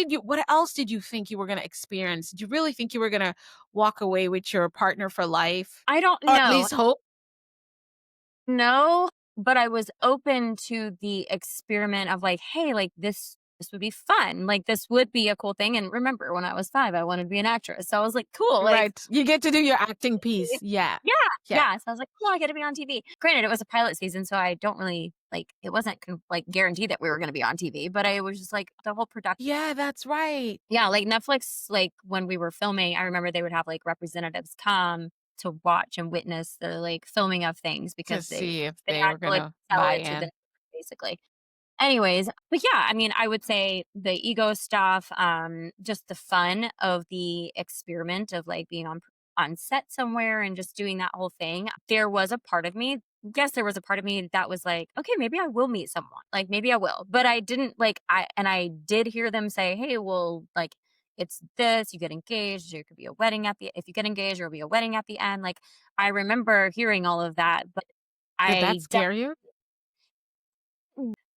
else did you think you were going to experience? Did you really think you were going to walk away with your partner for life? I don't Or at know. least hope? No, but I was open to the experiment of like, hey, like this would be fun. Like this would be a cool thing. And remember, when I was 5, I wanted to be an actress. So I was like, cool, like Right. You get to do your acting it- piece. Yeah. yeah, Yeah. yeah. So I was like, cool, I get to be on TV. Granted, it was a pilot season, so I don't really like it wasn't like guaranteed that we were gonna be on TV, but I was just like the whole production. Yeah, that's right. Yeah, like Netflix, like when we were filming, I remember they would have like representatives come to watch and witness the like filming of things To because see if they they had were to like gonna sell buy it to the in. basically. Anyways, but yeah, I mean, I would say the ego stuff, just the fun of the experiment of like being on set somewhere and just doing that whole thing. There was a part of me, yes, there was a part of me that was like, okay, maybe I will meet someone. Like maybe I will. But I didn't like I did hear them say, hey, well, like it's this, you get engaged, there could be a wedding at the if you get engaged, there'll be a wedding at the end. Like I remember hearing all of that, but Did that I scare you?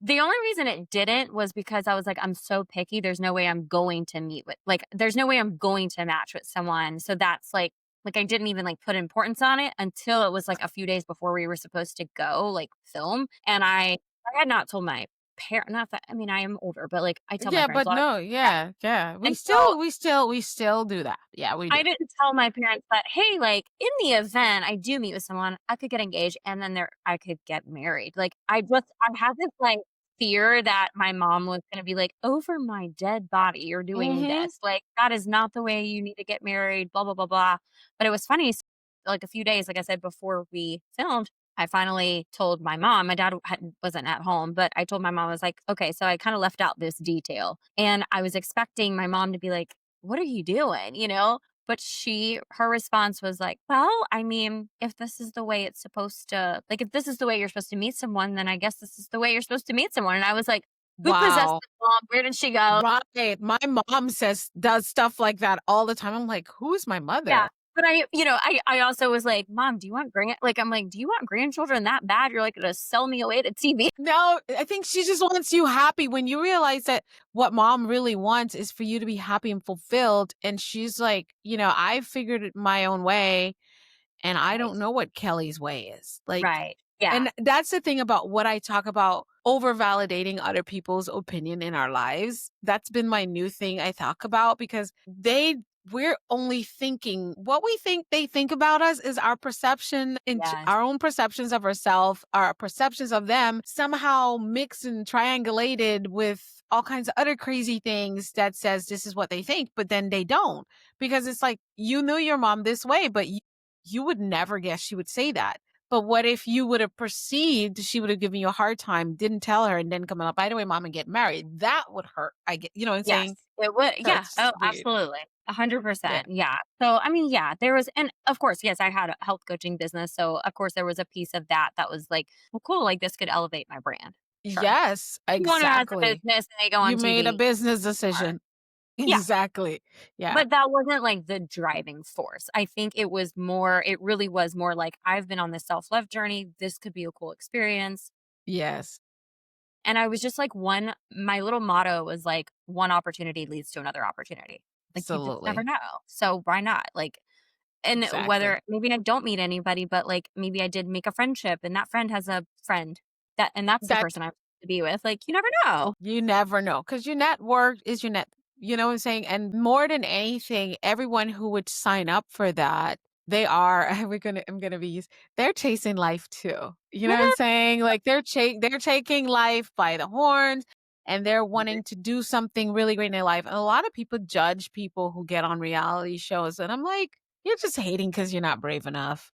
the only reason it didn't was because I was like, I'm so picky. There's no way I'm going to meet with like there's no way I'm going to match with someone. So that's like I didn't even like put importance on it until it was like a few days before we were supposed to go like film. And I had not told my parent not that I mean I am older, but like I tell my Yeah, parents but a lot of no, yeah. yeah, yeah. We And so still we still we still do that. Yeah, we do. I didn't tell my parents that, "Hey, like, in the event I do meet with someone, I could get engaged and then I could get married." Like, I had this, like, fear that my mom was gonna be like, "Over my dead body, you're doing Mhm. this. Like, that is not the way you need to get married, blah, blah, blah, blah." But it was funny, like, a few days, like I said, before we filmed, I finally told my mom. My dad wasn't at home, but I told my mom, I was like, "Okay." So I kinda left out this detail, and I was expecting my mom to be like, "What are you doing?" You know? But her response was like, "Well, I mean, if this is the way it's supposed to like, if this is the way you're supposed to meet someone, then I guess this is the way you're supposed to meet someone." And I was like, "Who possessed Wow. the mom? Where did she go?" Right. My mom does stuff like that all the time. I'm like, who's my Yeah. mother? But I also was like, "Mom, do you want like, I'm like, "Do you want grandchildren that bad? You're, like, gonna sell me away to TV?" No, I think she just wants you happy when you realize that what mom really wants is for you to be happy and fulfilled. And she's like, I figured it my own way and I Right. don't know what Kelly's way is. Like, Right. Yeah. and that's the thing about what I talk about over validating other people's opinion in our lives. That's been my new thing I talk about because we're only thinking what we think they think about us is our perception and Yes. our own perceptions of ourselves, our perceptions of them somehow mixed and triangulated with all kinds of other crazy things that says this is what they think, but then they don't because it's like you knew your mom this way, but you would never guess she would say that. But what if you would have perceived she would have given you a hard time, didn't tell her, and then come up, by the way, mom, and get married? That would hurt. I get, you know what I'm Yes, saying? it would So yeah, it's oh, weird. absolutely, Yeah. 100%, yeah. So, I mean, yeah, there was and of course, yes, I had a health coaching business, so, of course, there was a piece of that was like, "Well, cool, like, this could elevate my brand." Sure. Yes, Everyone who has a exactly. business and they go You on made a TV, business sure. decision. Yeah, Exactly. Yeah. but that wasn't, like, the driving force. I think it really was more like, "I've been on this self-love journey, this could be a cool experience." Yes. And I was just like my little motto was like, "One opportunity leads to another opportunity." Like, you just never Absolutely. know. So why not? Like and Exactly. whether maybe I don't meet anybody, but, like, maybe I did make a friendship and that friend has a friend and that's the That person I'm to be with. Like, you never know. You never know because your network is your net. You know what I'm saying? And more than anything, everyone who would sign up for that, they are, I'm gonna be used, they're chasing life too. You know what I'm saying? Like they're taking life by the horns and they're wanting to do something really great in their life. And a lot of people judge people who get on reality shows. And I'm like, you're just hating because you're not brave enough.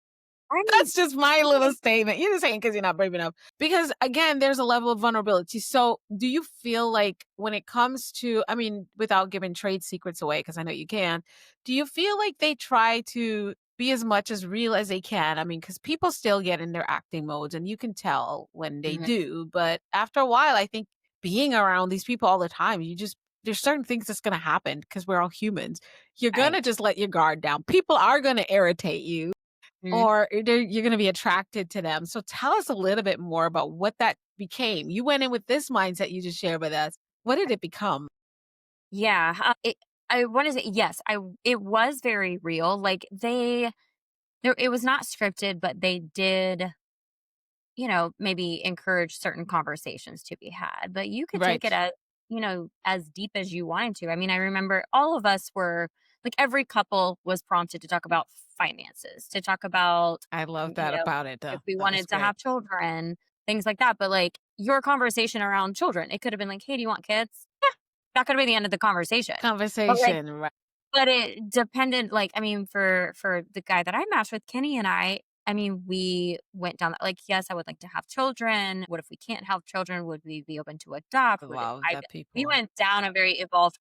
Right. That's just my little statement. You're just saying because you're not brave enough. Because again, there's a level of vulnerability. So, do you feel like when it comes to, I mean, without giving trade secrets away, because I know you can, do you feel like they try to be as much as real as they can? I mean, because people still get in their acting modes and you can tell when they Mhm. do. But after a while, I think being around these people all the time, there's certain things that's going to happen because we're all humans. You're going to Right. just let your guard down. People are going to irritate you Mhm. or you're going to be attracted to them. So tell us a little bit more about what that became. You went in with this mindset you just shared with us. What did it become? Yeah, I wanna say yes, it was very real, like, it was not scripted, but they did, maybe encourage certain conversations to be had, but you could take it Right. as, as deep as you wanted to. I mean, I remember all of us were like, every couple was prompted to talk about finances, to talk about, I love you that know, about it, if though. we That was wanted to great. have children, things like that, but, like, your conversation around children, it could have been like, "Hey, do you want kids?" That could have been the end of the conversation. But, like, Conversation, right? but it depended, like, I mean, for the guy that I matched with, Kenny and I mean, we went down that, like, yes, I would like to have children. What if we can't have children? Would we be open to adopt? I Would it love I that We people. went down a very evolved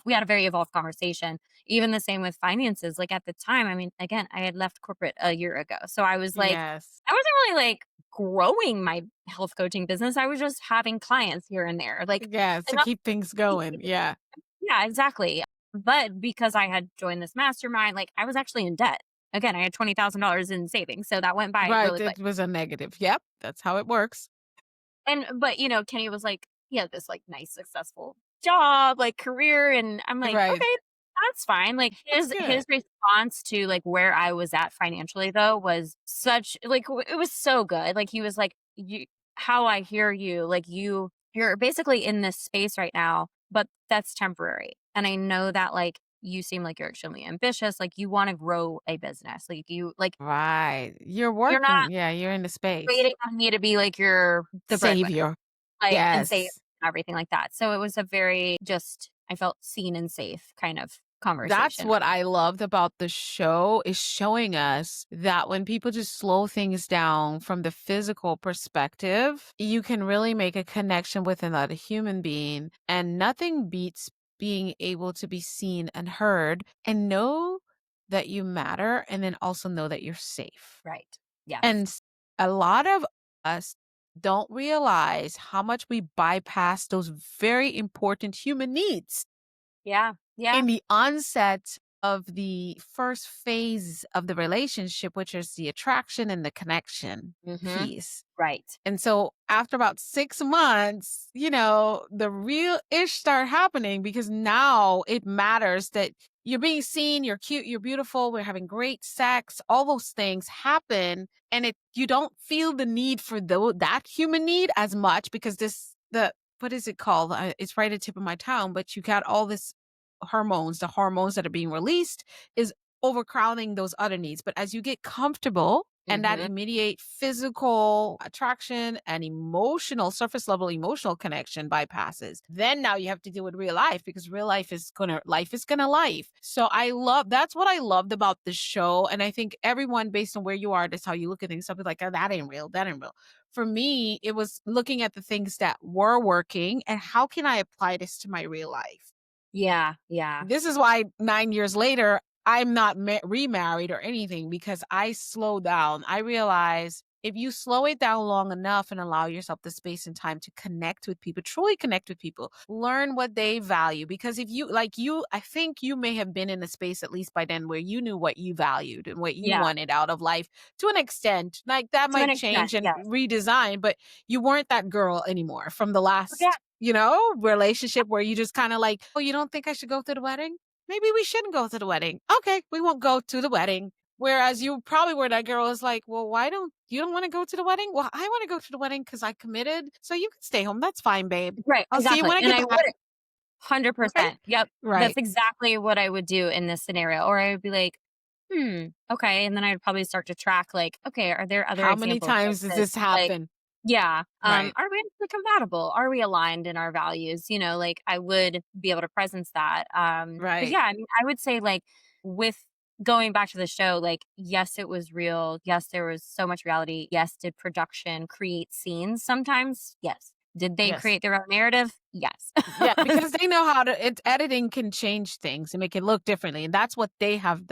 we had a very evolved conversation. Even the same with finances. Like, at the time, I mean, again, I had left corporate a year ago. So I was like, Yes. I wasn't really, like, growing my health coaching business. I was just having clients here and there. Like, Yes, to enough keep things going. Yeah. yeah, exactly. But because I had joined this mastermind, like, I was actually in debt. Again, I had $20,000 in savings, so that went by Right, really quick. it was a negative. Yep, that's how it works. But, Kenny was like, he had this, like, nice successful job, like, career, and I'm like, Right. "Okay, that's fine." Like, That's his good. response to, like, where I was at financially, though, was such like, it was so good. Like, he was like, "You how I hear you, like, you're basically in this space right now, but that's temporary. And I know that, like, you seem like you're extremely ambitious, like, you wanna grow a business. Right. You're You're not working. Yeah, you're in the space. waiting on me to be, like, the breadwinner." Savior. Like, and safe Yes. and everything like that. So it was a very just I felt seen and safe kind of That's conversation. what I loved about the show is showing us that when people just slow things down from the physical perspective, you can really make a connection with another human being. And nothing beats being able to be seen and heard and know that you matter and then also know that you're safe. Right. Yes. And a lot of us don't realize how much we bypass those very important human needs Yeah. Yeah. in the onset of the first phase of the relationship, which is the attraction and the connection Mhm. piece. Right. And so after about 6 months, the real ish start happening because now it matters that you're being seen, you're cute, you're beautiful, we're having great sex, all those things happen and you don't feel the need for that human need as much because the what is it called? It's right at the tip of my tongue, but you got all this the hormones that are being released is overcrowding those other needs. But as you get comfortable and that Mhm. immediate physical attraction and emotional, surface level emotional connection bypasses, then now you have to deal with real life because real life is gonna life. So that's what I loved about the show. And I think everyone, based on where you are, that's how you look at things. Something like, oh, that ain't real. That ain't real. For me, it was looking at the things that were working and how can I apply this to my real life? Yeah. Yeah. This is why 9 years later, I'm not remarried or anything because I slow down. I realize if you slow it down long enough and allow yourself the space and time to connect with people, truly connect with people, learn what they value. Because if you, like you, I think you may have been in a space at least by then where you knew what you valued and what you Yeah. wanted out of life to an extent. Like that To an might extent, change and yes. redesign, but you weren't that girl anymore from the Yeah. last relationship where you just kind of like, oh, you don't think I should go to the wedding? Maybe we shouldn't go to the wedding. Okay, we won't go to the wedding. Whereas you probably were that girl is like, well, why don't you don't want to go to the wedding? Well, I want to go to the wedding because I committed. So you can stay home. That's fine, babe. Right. I'll see you Exactly. when I And get I back. would Right? 100%. Yep. That's Right. exactly what I would do in this scenario. Or I would be like, okay. And then I'd probably start to track, like, okay, are there other How many examples like times does this? this Like, happen? yeah. Right. Are we actually compatible? Are we aligned in our values? Like, I would be able to presence that. But Right. yeah, I mean, I would say, like, with going back to the show, like, yes, it was real. Yes, there was so much reality. Yes, did production create scenes sometimes? Yes. Did they Yes. create their own narrative? Yes. Yeah, because they know how to editing can change things and make it look differently. And that's what they have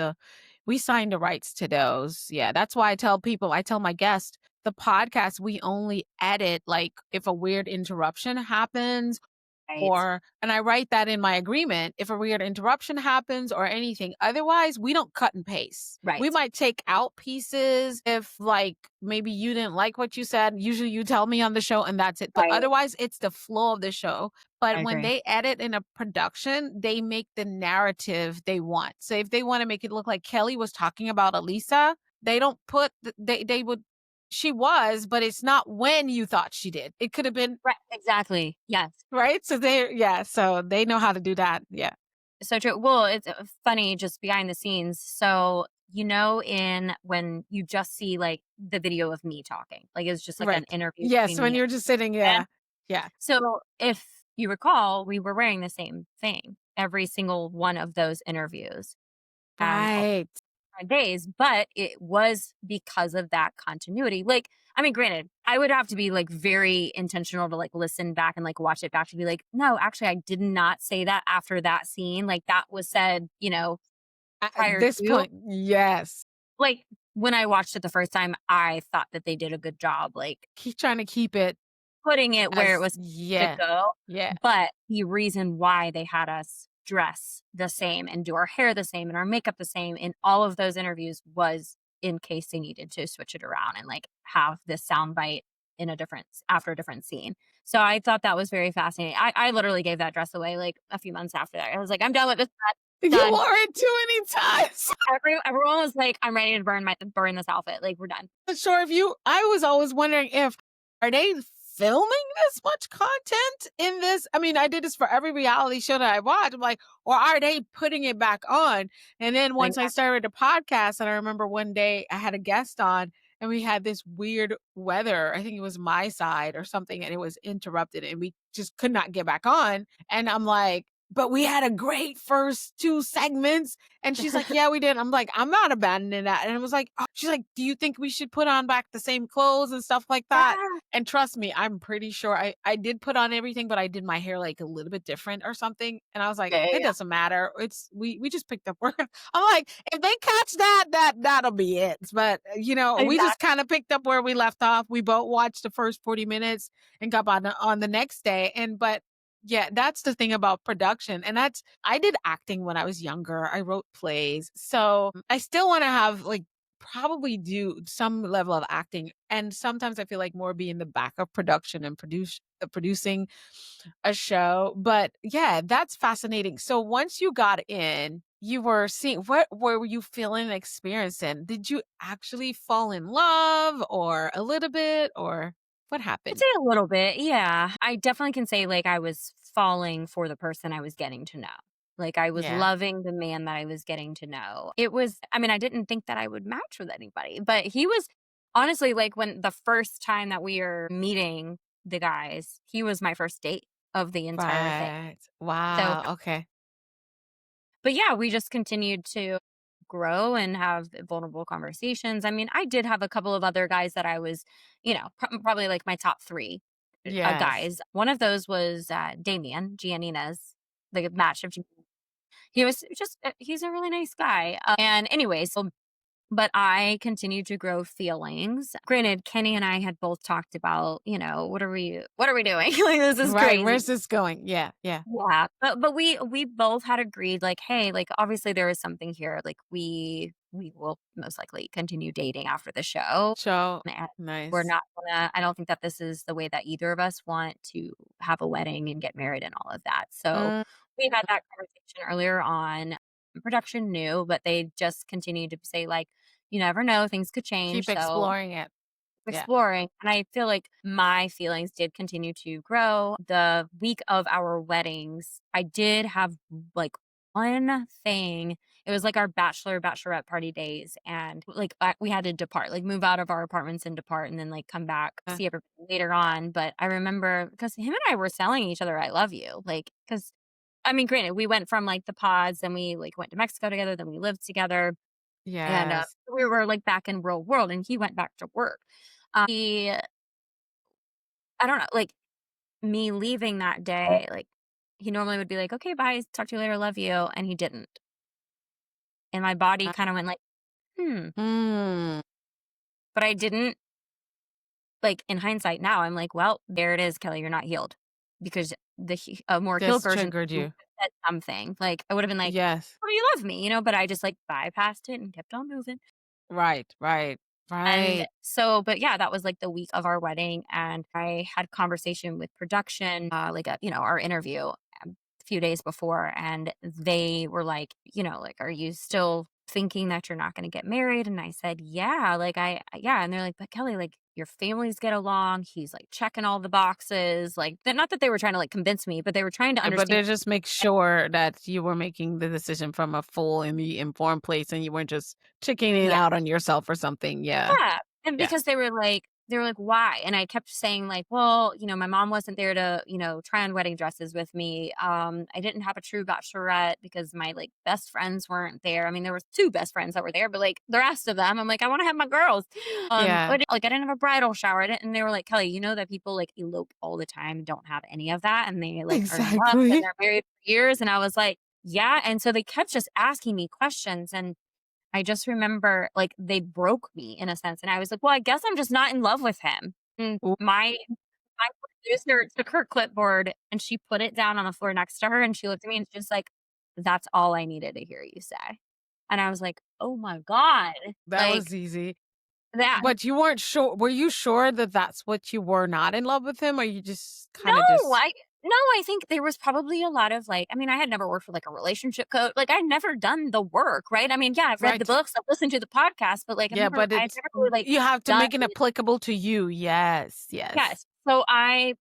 we sign the rights to those. Yeah, that's why I tell my guests, the podcast, we only edit like if a weird interruption happens Right. or and I write that in my agreement, if a weird interruption happens or anything. Otherwise, we don't cut and paste. We Right. might take out pieces if like maybe you didn't like what you said. Usually you tell me on the show and that's it. But Right. otherwise, it's the flow of the show. But I when agree. they edit in a production, they make the narrative they want. So if they want to make it look like Kelly was talking about Alisa, they don't put they would she was, but it's not when you thought she did. It could have been Right. Exactly. Yes. right? So so they know how to do that. Yeah. So true. Well, it's funny just behind the scenes. So, in when you just see like the video of me talking, like it's just like an Right. interview Yes, between when me you're just sitting, and yeah. them. Yeah. So, if you recall, we were wearing the same thing every single one of those interviews and all Right. our days, but it was because of that continuity. Like, I mean, granted, I would have to be like very intentional to like listen back and like watch it back to be like, no, actually, I did not say that after that scene. Like, that was said, At prior this to. point, yes. Like, when I watched it the first time, I thought that they did a good job, like, Keep trying to keep it putting it where it as was to yeah. go. Yeah. But the reason why they had us dress the same and do our hair the same and our makeup the same in all of those interviews was in case they needed to switch it around and like have this sound bite in a different after a different scene. So I thought that was very fascinating. I literally gave that dress away like a few months after that. I was like, I'm done with this. You Done. wore it too many times. Everyone was like, I'm ready to burn this outfit. Like, we're done. Not sure if you I was always wondering if are they filming this much content in this? I mean, I did this for every reality show that I watched. I'm like, or are they putting it back on? And then Like, once I started a podcast, and I remember one day I had a guest on and we had this weird weather. I think it was my side or something, and it was interrupted and we just could not get back on. And I'm like, but we had a great first two segments. And she's like, yeah, we did. I'm like, I'm not abandoning that. And it was like, oh. She's like, do you think we should put on back the same clothes and stuff like that? yeah, And trust me, I'm pretty sure I did put on everything, but I did my hair like a little bit different or something. And I was like, yeah, it yeah. doesn't matter. It's we just picked up work. I'm like, if they catch that'll be it. But we just Exactly. kind of picked up where we left off. We both watched the first 40 minutes and got on the next day. But yeah, that's the thing about production. And I did acting when I was younger. I wrote plays. So I still want to have like probably do some level of acting. And sometimes I feel like more be in the back of production and producing a show. But yeah, that's fascinating. So once you got in, you were seeing what were you feeling and experiencing? Did you actually fall in love or a little bit or what I'd happened? say a little bit, yeah. I definitely can say, like, I was falling for the person I was getting to know. Like, I was Yeah. loving the man that I was getting to know. It was I mean, I didn't think that I would match with anybody, but he was honestly, like, when the first time that we were meeting the guys, he was my first date of the entire thing. Right. So Wow. Okay. but yeah, we just continued to grow and have vulnerable conversations. I mean, I did have a couple of other guys that I was, probably like my top three Yes. guys. One of those was Damien Giannina's, the match of. He was just he's a really nice guy. And anyway, so but I continued to grow feelings. Granted, Kenny and I had both talked about, what are we doing? Like, this is Right. crazy. Where's this going? Yeah. Yeah. Yeah, but we both had agreed, like, hey, like, obviously there is something here. Like, we will most likely continue dating after the show. So And we're nice. not gonna I don't think that this is the way that either of us want to have a wedding and get married and all of that. So Mm, we had that conversation earlier on. Production knew, but they just continued to say, like, you never know, things could keep change. So exploring it. Yeah. exploring. And I feel like my feelings did continue to grow. The week of our weddings, I did have like one thing. It was like our bachelorette party days. And like we had to depart, like move out of our apartments and depart and then like come back, Uh, see everybody later on. But I remember because him and I were telling each other, I love you. Like, because I mean, granted, we went from like the pods and we like went to Mexico together, then we lived together. And yes. we were like back in real world and he went back to work. He I don't know, like, me leaving that day, like, he normally would be like, "Okay, bye, talk to you later, love you," and he didn't. And my body Uh, kinda went like, "Hmm," mm, but I didn't like, in hindsight now, I'm like, "Well, there it is, Kelly, you're not healed." Because a more healed This version triggered would you. have said something. Like, I would have been like, Yes. "Oh, you love me," but I just, like, bypassed it and kept on moving. Right, right, And right. so but yeah, that was, like, the week of our wedding, and I had conversation with production, like, our interview, a few days before, and they were like, like, "Are you still thinking that you're not gonna get married?" And I said, "Yeah," like, yeah, and they're like, "But Kelly, like, your families get along, he's, like, checking all the boxes," like, that not that they were trying to, like, convince me, but they were trying to But understand. they just make sure that you were making the decision from a full and the informed place and you weren't just chicking it Yeah. out on yourself or something. Yeah. Yeah, and Yeah. because they were like, "Why?" And I kept saying like, "Well, my mom wasn't there to, try on wedding dresses with me. I didn't have a true bachelorette because my, like, best friends weren't there. I mean, there was 2 best friends that were there, but, like, the rest of them, I'm like, I wanna have my girls." Yeah. I didn't have a bridal shower, I didn't and they were like, "Kelly, you know that people, like, elope all the time and don't have any of that, and they, like, are in love and Exactly. they're married for years," and I was like, "Yeah," and so they kept just asking me questions, and I just remember, like, they broke me in a sense, and I was like, "Well, I guess I'm just not in love with him." And Ooh, my producer took her clipboard, and she put it down on the floor next to her, and she looked at me, and she's like, "That's all I needed to hear you say." And I was like, "Oh my god." that Like, was easy. that But you weren't sure. Were you sure that that's what you were not in love with him, or you just no, kind of just I no, I think there was probably a lot of, like, I mean, I had never worked with, like, a relationship coach, like, I'd never done the work, right? I mean, yeah, I've read the right? books, I've listened to the podcast, but, like, Yeah, but I've it's never really, like, you have to done. make it applicable to you. Yes, yes. Yes. So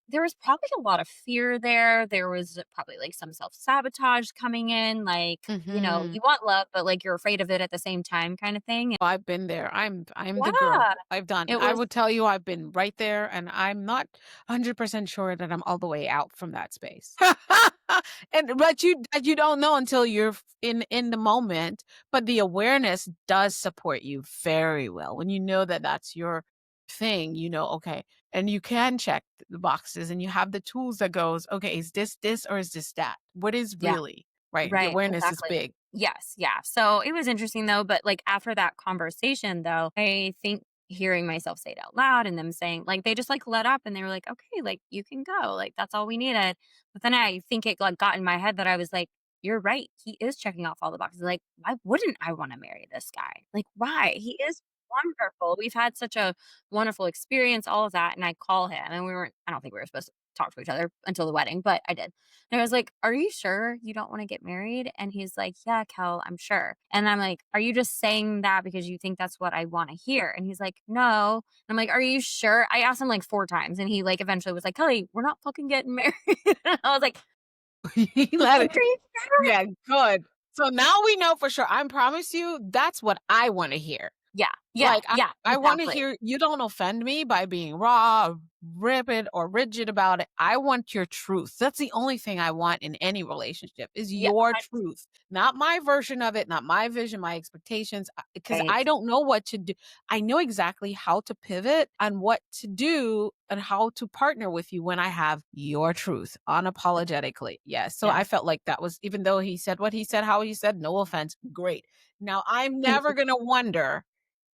there was probably a lot of fear there. There was probably, like, some self-sabotage coming in, like, Mhm. you want love, but, like, you're afraid of it at the same time kinda thing. I've been there. I'm the girl. Yeah. I've done It I was would tell you I've been right there, and I'm not 100% sure that I'm all the way out from that space. And but you don't know until you're in the moment, but the awareness does support you very well. When you know that that's your thing, okay, and you can check the boxes and you have the tools that goes, "Okay, is this or is this that? What is Yeah. really?" Right? The Right, awareness is exactly. big. Yes, yeah. So it was interesting though, but, like, after that conversation though, I think hearing myself say it out loud and them saying, like, they just, like, let up and they were like, "Okay, like, you can go, like, that's all we needed." But then I think it, like, got in my head that I was like, "You're right, he is checking off all the boxes, like, why wouldn't I wanna marry this guy? Like, why? He is wonderful. We've had such a wonderful experience, all of that." And I call him and I don't think we were supposed to talk to each other until the wedding, but I did. And I was like, "Are you sure you don't wanna get married?" And he's like, "Yeah, Kel, I'm sure." And I'm like, "Are you just saying that because you think that's what I wanna hear?" And he's like, "No." And I'm like, "Are you sure?" I asked him like 4 times, and he, like, eventually was like, "Kelly, we're not fucking getting married." And I was like, He "Are let it you sure?" Yeah, good. So now we know for sure. I promise you, that's what I wanna hear. Yeah, yeah, Like, yeah, I wanna exactly. hear you don't offend me by being raw, rippid, or rigid about it. I want your truth. That's the only thing I want in any relationship is Yeah, your truth, not my version of it, not my vision, my expectations, because right, I don't know what to do. I know exactly how to pivot and what to do and how to partner with you when I have your truth unapologetically. Yes. So I yes. felt like that was even though he said what he said, how he said, no offense, great. Now I'm never gonna wonder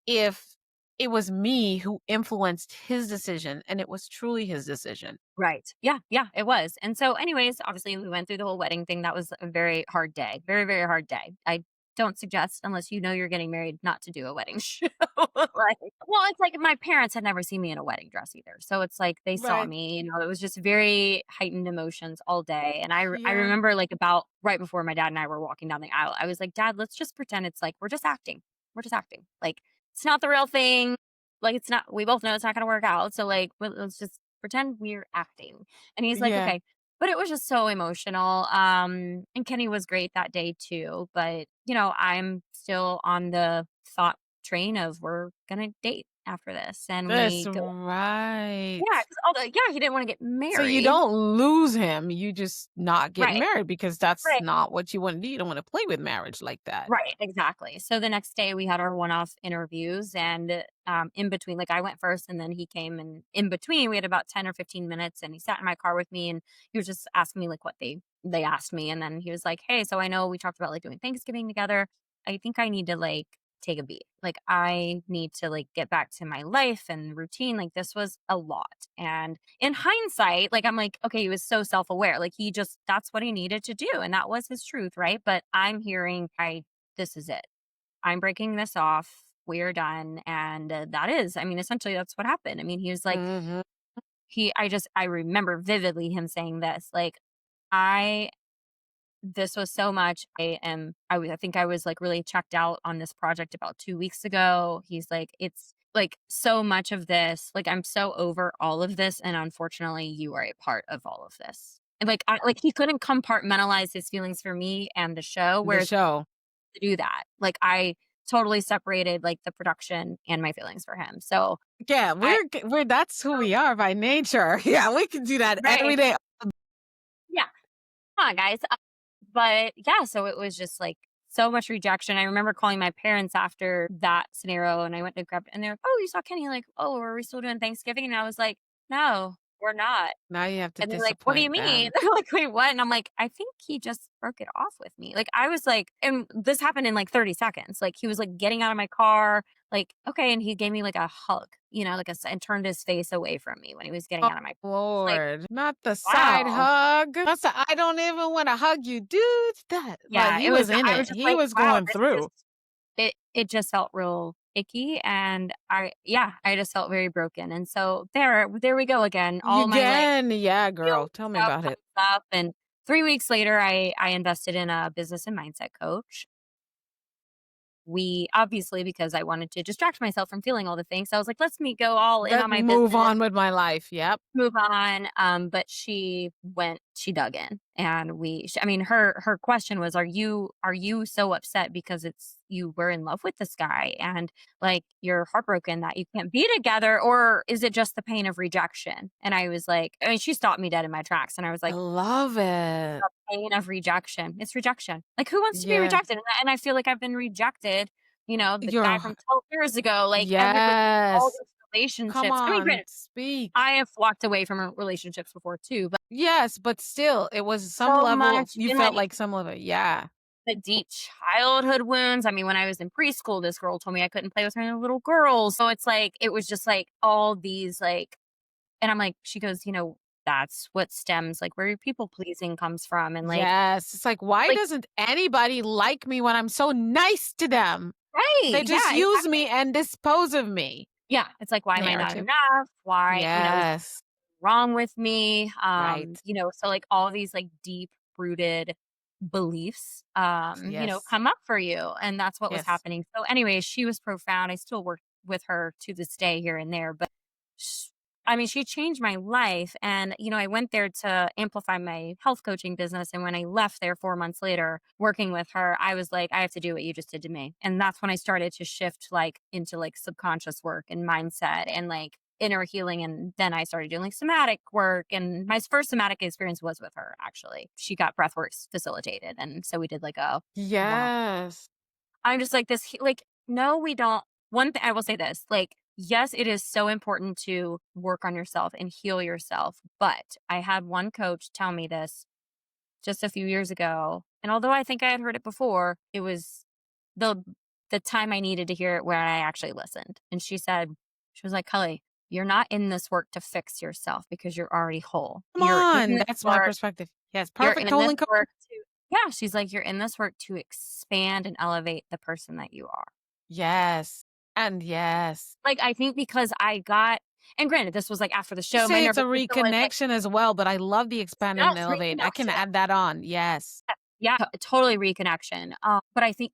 if it was me who influenced his decision and it was truly his decision. Right. Yeah, yeah, it was. And so anyways, obviously we went through the whole wedding thing. That was a very hard day. Very, very hard day. I don't suggest unless you know you're getting married not to do a wedding show. Like, well, it's like my parents had never seen me in a wedding dress either. So it's like they saw Right. me, it was just very heightened emotions all day. And I Yeah. remember like about right before my dad and I were walking down the aisle, I was like, "Dad, let's just pretend it's like we're just acting. We're just acting. Like it's not the real thing. Like it's not we both know it's not gonna work out. So like let's just pretend we're acting." And he's like, Yeah. "Okay." But it was just so emotional. And Kenny was great that day too. But, I'm still on the thought train of we're gonna date after this. And That's we go, right. yeah, because yeah, he didn't want to get So you married. don't lose him, you just not get Right. married because that's Right. not what you wanna do. You don't wanna play with marriage like that. Right, exactly. So the next day we had our one-off interviews and in between like I went first and then he came and in between we had about 10 or 15 minutes and he sat in my car with me and he was just asking me like what they asked me and then he was like, "Hey, so I know we talked about like doing Thanksgiving together. I think I need to like take a beat. Like, I need to like get back to my life and routine. Like, this was a lot. And in hindsight, like, I'm like, okay, he was so self aware. Like, that's what he needed to do. And that was his truth. Right. But I'm hearing, this is it. I'm breaking this off. We're done. And that is, I mean, essentially that's what happened. I mean, he was like, Mhm. I remember vividly him saying this, like, I this was so much. I think I was like really checked out on this project about 2 weeks ago. He's like, it's like so much of this, like I'm so over all of this. And unfortunately, you are a part of all of this. And like he couldn't compartmentalize his feelings for me and the show, The whereas show. to do that. Like I totally separated like the production and my feelings for him. So Yeah, I we're that's who we are by nature. Yeah, we can do that every right. day. Yeah. Come on, guys. But yeah, so it was just like so much rejection. I remember calling my parents after that scenario and I went to grab and they're like, "Oh, you saw Kenny?" Like, "Oh, are we still doing Thanksgiving?" And I was like, "No, we're not." Now you have to And they're like, "What do you disappoint mean?" them. They're like, "Wait, what?" And I'm like, "I think he just broke it off with me." Like I was like, and this happened in like 30 seconds. Like he was like getting out of my car, like, okay, and he gave me like a hug, and turned his face away from me when he was getting Oh, out of my car. Like, Lord, not the side wow. hug. That's the, I don't even want to hug you, dude. That like Yeah, he was in I was it. just He like, was wow, going this through. just it just felt real icky and I just felt very broken. And so there we go again. All my like Again, yeah, girl. healing Tell me stuff about comes it. up and 3 weeks later I invested in a business and mindset coach. We obviously because I wanted to distract myself from feeling all the things. So I was like, let's me go all in Let on my move business, on with my life. Yep. move on. But she dug in and I mean, her question was, are you so upset because you were in love with this guy and like you're heartbroken that you can't be together? Or is it just the pain of rejection? And I was like, I mean, she stopped me dead in my tracks. And I was I like, love it. the pain of rejection. It's rejection. Like who wants to be Yeah. rejected? And I feel like I've been rejected, the You're guy from 12 years ago, like all yes. these Come relationships. I mean, on, granted, speak. I have walked away from relationships before too, but Yes, but still, it was some so level much you in felt like like some level yeah. the deep childhood wounds. I mean, when I was in preschool, this girl told me I couldn't play with her little girls. So it's like, it was just like all these like, and I'm like, she goes, that's what stems like where your people pleasing comes from. And Yes, it's like, why like, doesn't anybody like me when I'm so nice to them? right. They just Yeah, use exactly. me and dispose of me. Yeah. It's like, why And am they I are not too. enough? Why, is Yes, wrong with me? right. So like all these like deep rooted beliefs, Yes, come up for you. And that's what was yes. happening. So anyways, she was profound. I still work with her to this day here and there, but sh I mean, she changed my life. And, I went there to amplify my health coaching business. And when I left there 4 months later, working with her, I was like, I have to do what you just did to me. And that's when I started to shift like into like subconscious work and mindset and like inner healing. And then I started doing like somatic work. And my first somatic experience was with her, actually. She got breathworks facilitated. And so we did like a one on. Yes. I'm just like this, like, no, we don't. One thing I will say this, like, yes, it is so important to work on yourself and heal yourself. But I had one coach tell me this just a few years ago. And although I think I had heard it before, it was the the time I needed to hear it where I actually listened. And she was like, Kelly, you're not in this work to fix yourself because you're already whole. Come You're in on, this that's my work. perspective. Yes, You're perfect in this colon co work to, yeah, she's like, you're in this work to expand and elevate the person that you are. yes, and yes. Like, I think because I got, and granted, this was like after the You show, my say it's a nervous system was like, reconnection as well, but I love the expand and yes, elevate. I can reconnection. add that on. Yes. Yeah, totally reconnection. But I think,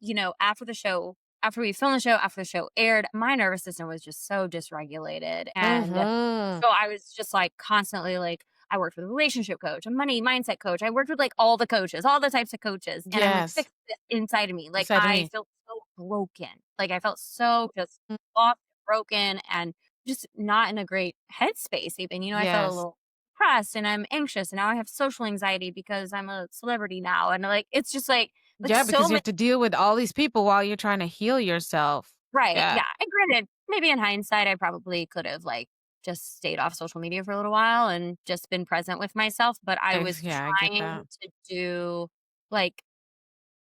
after we filmed the show, after the show aired, my nervous system was just so dysregulated. And Mhm. so I was just like constantly like, I worked with a relationship coach, a money mindset coach. I worked with like all the coaches, all the types of coaches. And I'm like, Yes. fix this inside of me. You Like said to I me. felt so broken. Like I felt so just lost, broken, and just not in a great headspace even. I felt a Yes. little depressed and I'm anxious and now I have social anxiety because I'm a celebrity now. And like it's just like Yeah, so because you many. have to deal with all these people while you're trying to heal yourself. Right. Yeah. Yeah. And granted, maybe in hindsight I probably could have like just stayed off social media for a little while and just been present with myself. But I was Yeah, I get trying that. to do like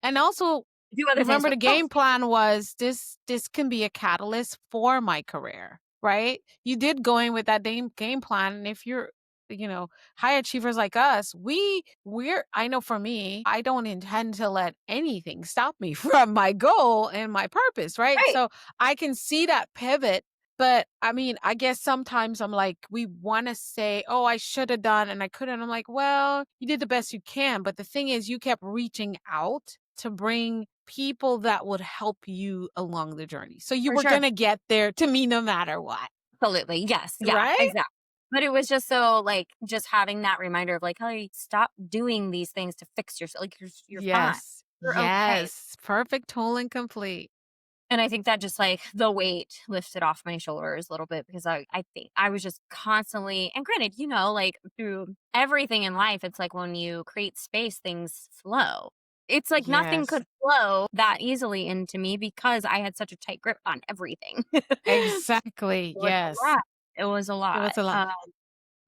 And also, do other things, Remember the but don't game plan was this can be a catalyst for my career, right? You did go in with that game plan, and if you're, high achievers like us, we're I know for me, I don't intend to let anything stop me from my goal and my purpose, right? right, So I can see that pivot. But I mean, I guess sometimes I'm like, we want to say, oh, I should have done and I couldn't. I'm like, well, you did the best you can. But the thing is, you kept reaching out to bring people that would help you along the journey. So you for were sure. going to get there to me no matter what, Absolutely. Yes. Yeah, right? exactly. But it was just so like just having that reminder of like, hey, stop doing these things to fix yourself. Like you're fine. Yes. You're okay. Yes. Perfect, whole, and complete. And I think that just like the weight lifted off my shoulders a little bit because I think I was just constantly, and granted, like through everything in life, it's like when you create space, things flow. It's like nothing Yes. could flow that easily into me because I had such a tight grip on everything. It Exactly. was a Yes. lot. It was a It lot. was a lot.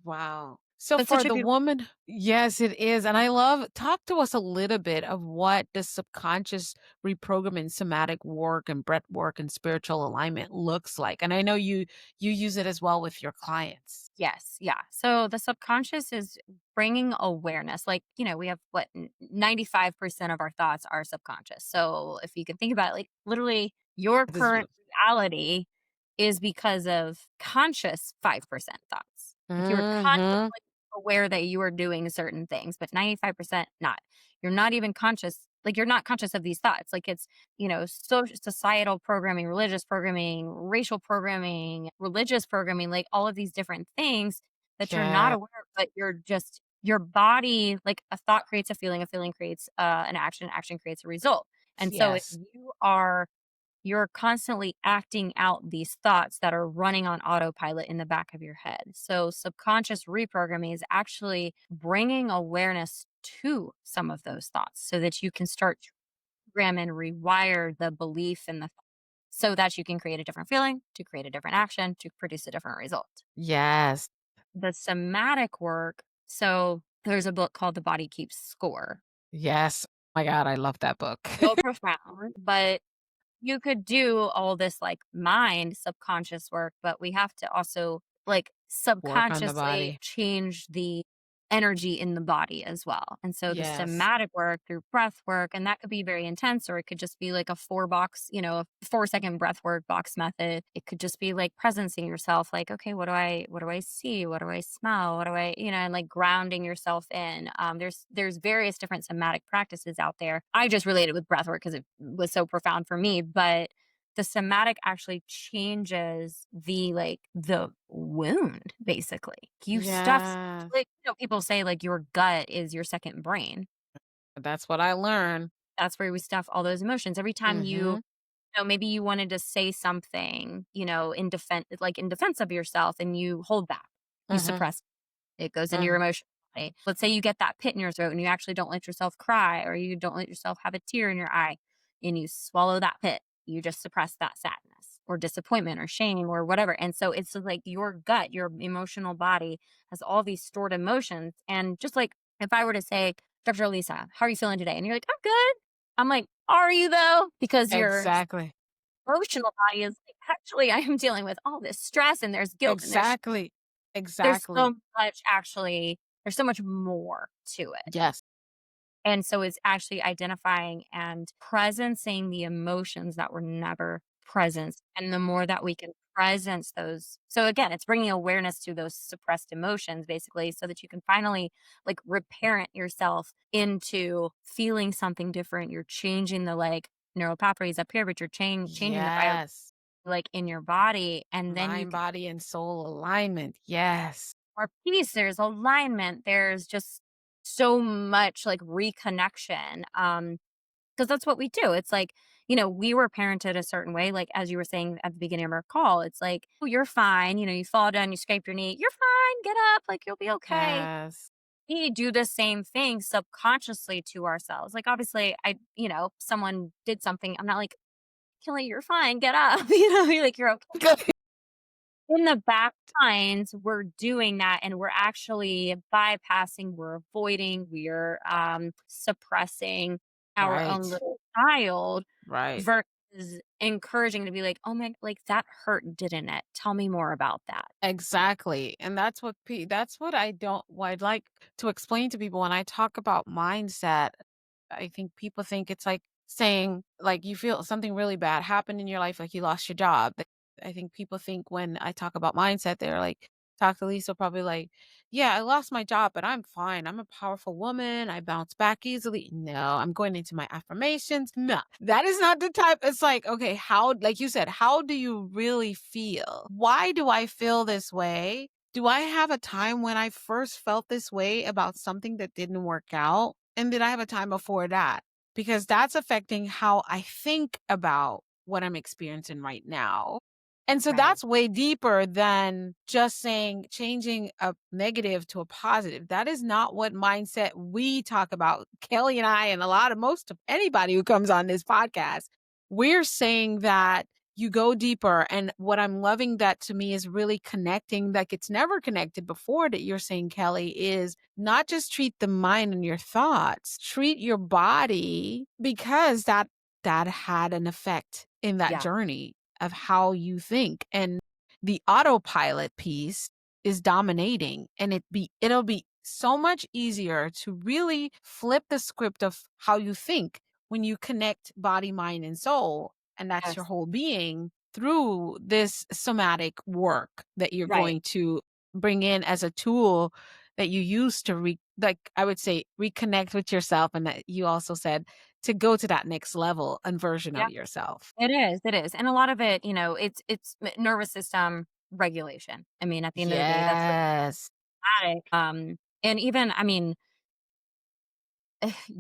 Wow. So But such for a the beautiful woman, yes, it is. And I love, talk to us a little bit of what the subconscious reprogramming somatic work and breath work and spiritual alignment looks like. And I know you use it as well with your clients. yes, yeah. So the subconscious is bringing awareness. Like, we have 95% of our thoughts are subconscious. So if you can think about it, like literally your This current reality is because of conscious 5% thoughts. Like you're consciously mm-hmm. aware that you are doing certain things, but 95% not. You're not even conscious. Like you're not conscious of these thoughts. Like it's societal programming, religious programming, racial programming, religious programming, like all of these different things that you're not Yeah. aware of, but you're just your body, like a thought creates a feeling creates an action creates a result. And so if Yes. you're constantly acting out these thoughts that are running on autopilot in the back of your head. So subconscious reprogramming is actually bringing awareness to some of those thoughts so that you can start program and rewire the belief in the so that you can create a different feeling, to create a different action, to produce a different result. Yes. The somatic work, so there's a book called The Body Keeps Score. Yes. Oh my God, I love that book. So profound, but you could do all this like mind subconscious work, but we have to also like Work on the subconsciously body. change the energy in the body as well. And so the Yes. somatic work through breath work, and that could be very intense, or it could just be like a 4-second breath work box method. It could just be like presencing yourself, like, okay, what do I see? What do I smell? What do I, and like grounding yourself in. There's various different somatic practices out there. I just related with breath work because it was so profound for me, but the somatic actually changes the wound basically. You stuff Yes. like, people say like your gut is your second brain. That's what I learned. That's where we stuff all those emotions. Every time Mhm. maybe you wanted to say something, in defense of yourself and you hold back. You Mhm. suppress it. It goes into your Mhm. emotional body. Let's say you get that pit in your throat and you actually don't let yourself cry or you don't let yourself have a tear in your eye and you swallow that pit. You just suppress that sadness or disappointment or shame or whatever. And so it's like your gut, your emotional body has all these stored emotions. And just like if I were to say, Dr. Lisa, how are you feeling today? And you're like, I'm good. I'm like, are you though? Because your Exactly. emotional body is like, actually, I am dealing with all this stress and there's guilt and Exactly. there's Exactly. so much actually, there's so much more to it. Yes. And so it's actually identifying and presencing the emotions that were never present. And the more that we can presence those. So again, it's bringing awareness to those suppressed emotions basically so that you can finally like reparent yourself into feeling something different. You're changing the like neural pathways up here, but you're changing the bio Yes. like in your body. And then you Mind, can body, and soul alignment. Yes. more peace, there's alignment, there's just so much like reconnection. Because that's what we do. It's like, we were parented a certain way. Like, as you were saying at the beginning of our call, it's like, oh, you're fine. You fall down, you scrape your knee, you're fine, get up, like, you'll be okay. Yes. We do the same thing subconsciously to ourselves. Like, obviously, someone did something. I'm not like, Kelly, you're fine, get up. You're like, you're okay. Good. In the back minds, we're doing that and we're actually bypassing, we're avoiding, we're suppressing our own Right. little child Right. versus encouraging to be like, "Oh my, like that hurt, didn't it? Tell me more about that." Exactly. And that's what what I'd like to explain to people when I talk about mindset. I think people think it's like saying like you feel something really bad happened in your life, like you lost your job. I think people think when I talk about mindset, they're like, talk to Lisa, probably like, yeah, I lost my job, but I'm fine. I'm a powerful woman. I bounce back easily. No, I'm going into my affirmations. No, that is not the type. It's like, okay, how, like you said, how do you really feel? Why do I feel this way? Do I have a time when I first felt this way about something that didn't work out? And did I have a time before that? Because that's affecting how I think about what I'm experiencing right now. And so Right. that's way deeper than just saying changing a negative to a positive. That is not what mindset we talk about. Kelly and I, and a lot of most of anybody who comes on this podcast, we're saying that you go deeper. And what I'm loving that to me is really connecting like it's never connected before that you're saying, Kelly, is not just treat the mind and your thoughts, treat your body because that had an effect in that Yeah. journey of how you think. And the autopilot piece is dominating and it'll be so much easier to really flip the script of how you think when you connect body, mind, and soul, and that's your Yes. whole being through this somatic work that you're Right. going to bring in as a tool that you use to like I would say reconnect with yourself, and that you also said to go to that next level and version Yeah. of yourself. It is, and a lot of it, it's nervous system regulation. I mean, at the end of the day, that's what Yes. somatic, and even, I mean,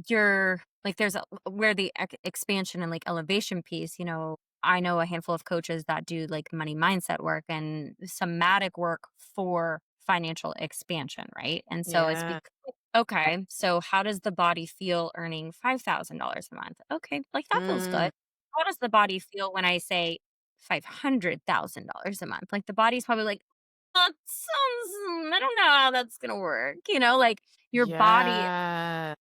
you're like, there's a where the expansion and like elevation piece, I know a handful of coaches that do like money mindset work and somatic work for financial expansion, right? And so it's Yeah. because, okay, so how does the body feel earning $5,000 a month? Okay, like that feels Mm, good. How does the body feel when I say $500,000 a month? Like the body's probably like, that sounds, I don't know how that's gonna work, like your body yeah.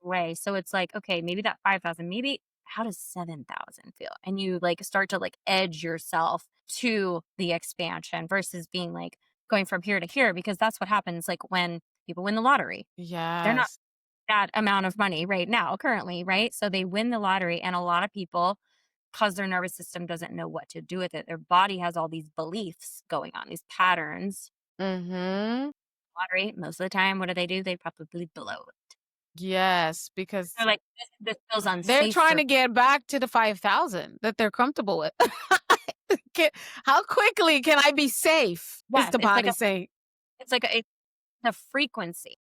way. So it's like, okay, maybe that 5,000, maybe how does 7,000 feel? And you like start to like edge yourself to the expansion versus being like going from here to here because that's what happens like when people win the lottery. They're not Yes. that amount of money right now currently, right? So they win the lottery and a lot of people because their nervous system doesn't know what to do with it. Their body has all these beliefs going on, these patterns. Mhm. Lottery, most of the time, what do? They probably blow it. Yes, because They're like, this feels they're unsafe trying for to get back to the 5,000 that they're comfortable with. Can how quickly can I be safe? Is Yes, the body saying. it's a frequency.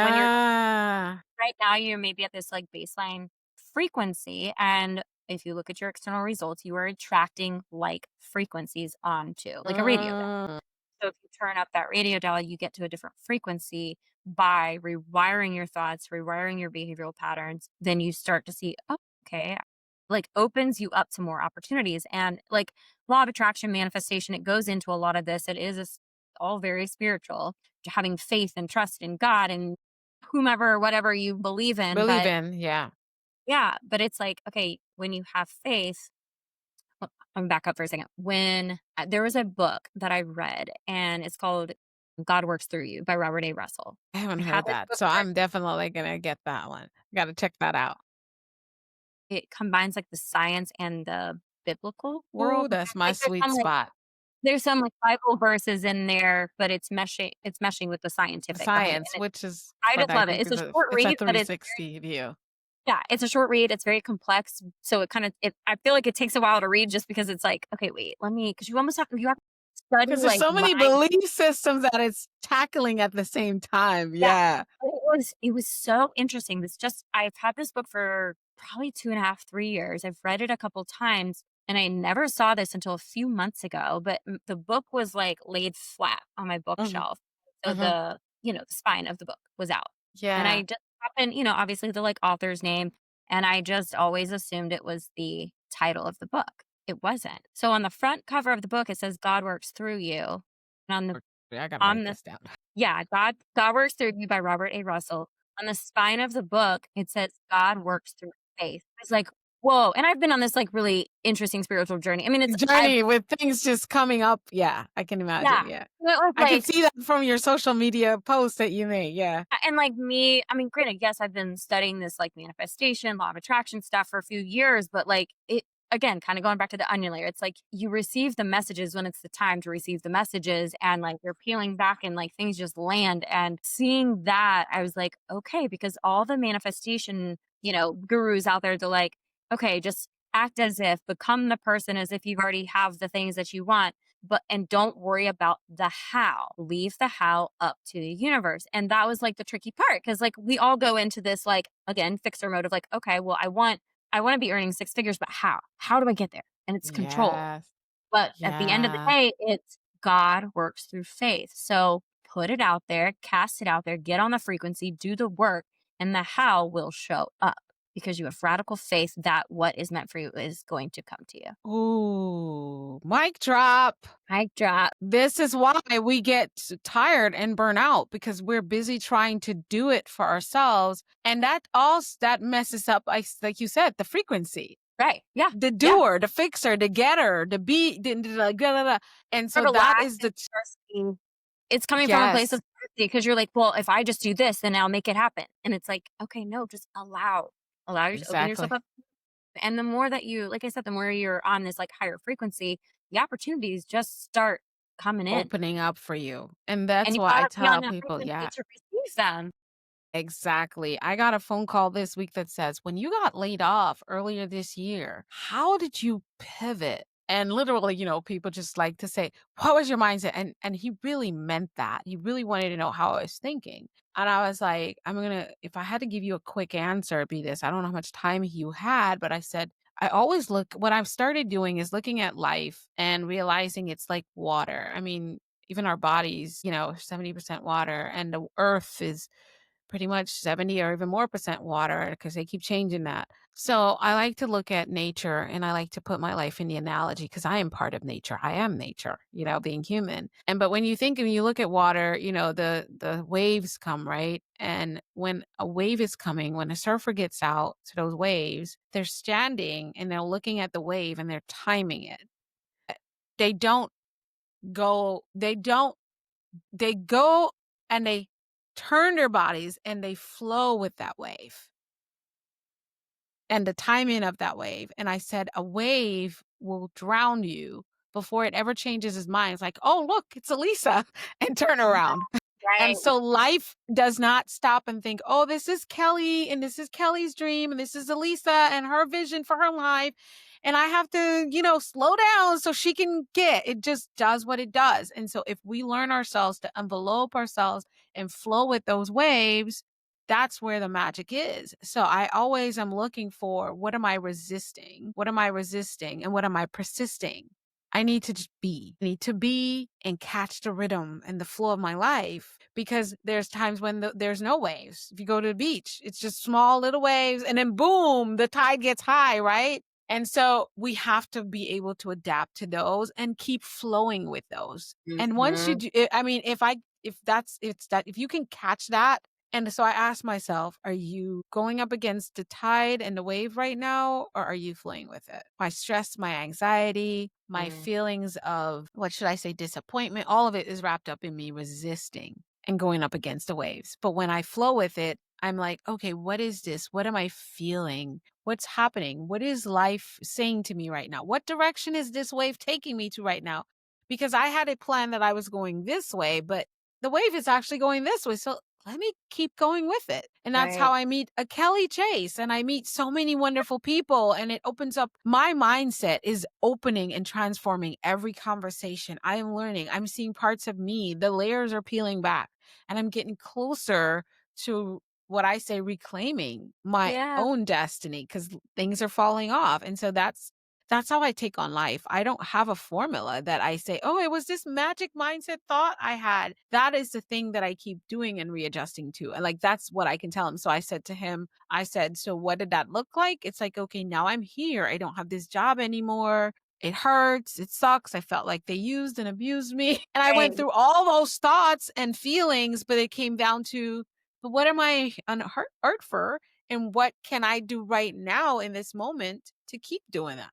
When you're Yeah. right now, you're maybe at this like baseline frequency, and if you look at your external results, you are attracting like frequencies onto like a radio dial. Mm, So if you turn up that radio dial, you get to a different frequency by rewiring your thoughts, rewiring your behavioral patterns. Then you start to see, oh, okay, like opens you up to more opportunities. And like law of attraction manifestation, it goes into a lot of this. It is all very spiritual, having faith and trust in God and whomever, whatever you believe in. believe But in, yeah. yeah, but it's like, okay, when you have faith, well, I'm back up for a second. When there was a book that I read, and it's called God Works Through You by Robert A. Russell. I haven't I have heard this that, book so where I'm definitely gonna get that one. Gotta check that out. it combines like the science and the biblical Ooh, world. that's my Like sweet spot. there's some like Bible verses in there, but it's meshing with the scientific behind it. Science, And which is I what just I love it. think It's a is short it's a read, but it's 360 view. yeah, it's a short read. It's very complex. So it kind of I feel like it takes a while to read just because it's like, okay, wait, let me because you have to study 'Cause there's like so many mind. belief systems that it's tackling at the same time, Yeah. yeah. It was so interesting. I've had this book for probably 2.5, 3 years. I've read it a couple times, and I never saw this until a few months ago, but the book was, like, laid flat on my Mhm, bookshelf. So mhm. the spine of the book was out. And I Yeah. just happened obviously the, like, author's name, and I just always assumed it was the title of the book. It wasn't. So on the front cover of the book, it says God works through you, and Okay, I gotta on write the this down. yeah, God Works Through You by Robert A. Russell. On the spine of the book, it says God works through faith. It's like, whoa. And I've been on this like really interesting spiritual journey. I mean, Journey with things just coming up. Yeah, I can imagine. yeah. Yeah. It was I can like, see that from your social media posts that you made. Yeah. and like me, I mean, granted, yes, I've been studying this like manifestation, law of attraction stuff for a few years, but like it, again, kind of going back to the onion layer, it's like you receive the messages when it's the time to receive the messages, and like you're peeling back and like things just land. And seeing that, I was like, okay, because all the manifestation, gurus out there, they're like, okay, just act as if, become the person as if you already have the things that you want, but and don't worry about the how. Leave the how up to the universe. And that was like the tricky part, because like we all go into this like, again, fixer mode of like, okay, well, I want to be earning six figures, but how? How do I get there? And it's control. Yes. But at the end of the Yeah. day, it's God works through faith. So put it out there, cast it out there, get on the frequency, do the work, and the how will show up because you have radical faith that what is meant for you is going to come to you. Ooh, mic drop. Mic drop. This is why we get tired and burn out, because we're busy trying to do it for ourselves. And that messes up, like you said, the frequency. Right. Yeah. The Yeah. doer, the fixer, the getter, the be, the blah, blah. And so that is the trusting. It's coming from a place yes, of because you're like, well, if I just do this, then I'll make it happen. And it's like, okay, no, just allow yourself, open yourself exactly. up. And the more that you, like I said, the more you're on this like higher frequency, the opportunities just start coming in. Opening up for you. And And that's you why I gotta be on tell that people, frequency yeah. to receive them. Exactly. I got a phone call this week that says, when you got laid off earlier this year, how did you pivot? And literally, people just like to say, what was your mindset? And he really meant that. He really wanted to know how I was thinking. And I was like, if I had to give you a quick answer, it'd be this. I don't know how much time you had, but I said, what I've started doing is looking at life and realizing it's like water. I mean, even our bodies, 70% water, and the earth is pretty much 70 or even more percent water, because they keep changing that. So I like to look at nature, and I like to put my life in the analogy, because I am part of nature. I am nature, being human. But when you look at water, the waves come, right? And when a wave is coming, when a surfer gets out to those waves, they're standing and they're looking at the wave and they're timing it. They don't they go and they turn their bodies and they flow with that wave and the timing of that wave. And I said, a wave will drown you before it ever changes his mind. It's like, oh, look, it's Alisa, and turn around. And Right. so life does not stop and think, oh, this is Kelly and this is Kelly's dream and this is Alisa and her vision for her life. And I have to, slow down so she can get it. Just does what it does. And so if we learn ourselves to envelope ourselves and flow with those waves, that's where the magic is. So I always am looking for, what am I resisting? What am I resisting? And what am I persisting? I need to just be. I need to be and catch the rhythm and the flow of my life, because there's times when there's no waves. If you go to the beach, it's just small little waves, and then boom, the tide gets high, right? And so we have to be able to adapt to those and keep flowing with those. And once you Mhm. do, I mean, if you can catch that. And so I asked myself, are you going up against the tide and the wave right now, or are you flowing with it? My stress, my anxiety, my Mm. feelings of, what should I say, disappointment, all of it is wrapped up in me resisting and going up against the waves. But when I flow with it, I'm like, okay, what is this? What am I feeling? What's happening? What is life saying to me right now? What direction is this wave taking me to right now? Because I had a plan that I was going this way, but the wave is actually going this way. So let me keep going with it. And that's how Right. I meet a Kelly Chase, and I meet so many wonderful people, and it opens up. My mindset is opening and transforming every conversation. I am learning. I'm seeing parts of me. The layers are peeling back, and I'm getting closer to what I say, reclaiming my Yeah. own destiny, because things are falling off. And so that's how I take on life. I don't have a formula that I say, oh, it was this magic mindset thought I had. That is the thing that I keep doing and readjusting to. And like, that's what I can tell him. So I said to him, so what did that look like? It's like, okay, now I'm here. I don't have this job anymore. It hurts. It sucks. I felt like they used and abused me. And I went Right. through all those thoughts and feelings, but it came down to, but what am I hurt for? and what can I do right now in this moment to keep doing that?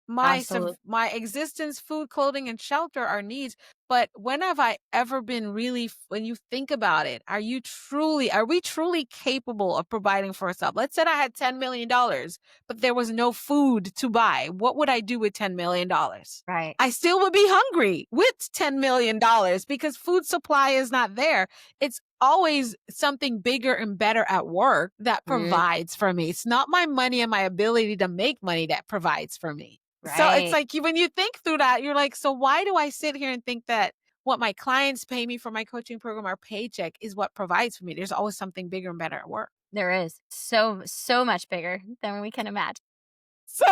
Absolutely. My existence, food, clothing, and shelter are needs. But when have I ever been really, when you think about it, are we truly capable of providing for ourselves? Let's say I had $10 million, but there was no food to buy. What would I do with $10 million? Right. I still would be hungry with $10 million because food supply is not there. It's always something bigger and better at work that Mhm. provides for me. It's not my money and my ability to make money that provides for me. So it's Right. like when you think through that, you're like, so why do I sit here and think that what my clients pay me for my coaching program, our paycheck, is what provides for me? There's always something bigger and better at work. There is so much bigger than we can imagine. So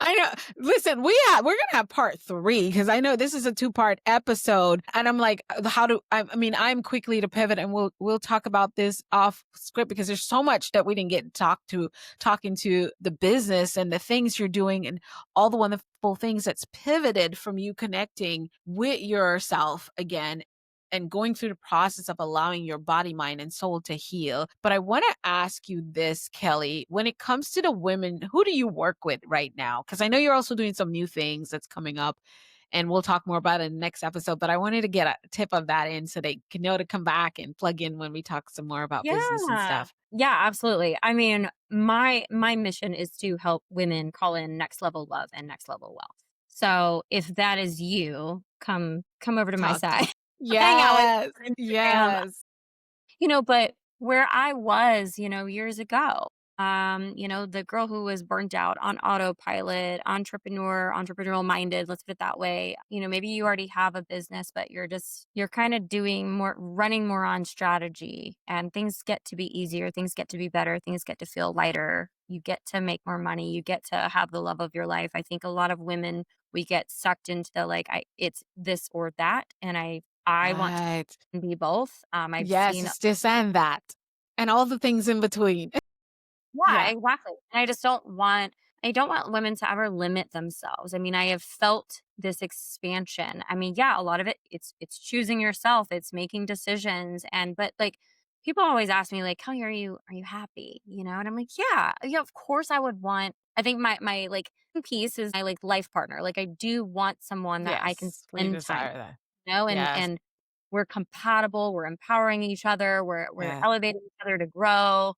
I know. Listen, we're gonna have part 3 because I know this is a 2-part episode, and I'm like, I mean, I'm quickly to pivot, and we'll talk about this off script because there's so much that we didn't get talking to the business and the things you're doing and all the wonderful things that's pivoted from you connecting with yourself again and going through the process of allowing your body, mind, and soul to heal. But I want to ask you this, Kelly, when it comes to the women, who do you work with right now? Because I know you're also doing some new things that's coming up, and we'll talk more about it in the next episode. But I wanted to get a tip of that in so they can know to come back and plug in when we talk some more about business and Yeah. stuff. Yeah, absolutely. I mean, my mission is to help women call in next level love and next level wealth. So if that is you, come over to my Talk to side. me. Hang out with Yes. me on Instagram. Yes. But where I was, years ago, the girl who was burnt out on autopilot, entrepreneurial minded, let's put it that way. Maybe you already have a business, but you're kind of running more on strategy, and things get to be easier, things get to be better, things get to feel lighter. You get to make more money, you get to have the love of your life. I think a lot of women, we get sucked into the it's this or that. And I want Right. be both. I've Yes, seen it's this and that, and all the things in between. Yeah, Yeah. exactly. And I don't want women to ever limit themselves. I mean, I have felt this expansion. I mean, yeah, a lot of it's choosing yourself, it's making decisions, but like people always ask me like, "Kelly, are you happy?" And I'm like, "Yeah. Yeah, of course I would want I think my like piece is my like life partner. Like I do want someone that I can Yes, we spend time desire that. and Yes, we're compatible, we're empowering each other, we're yeah. elevating each other to grow.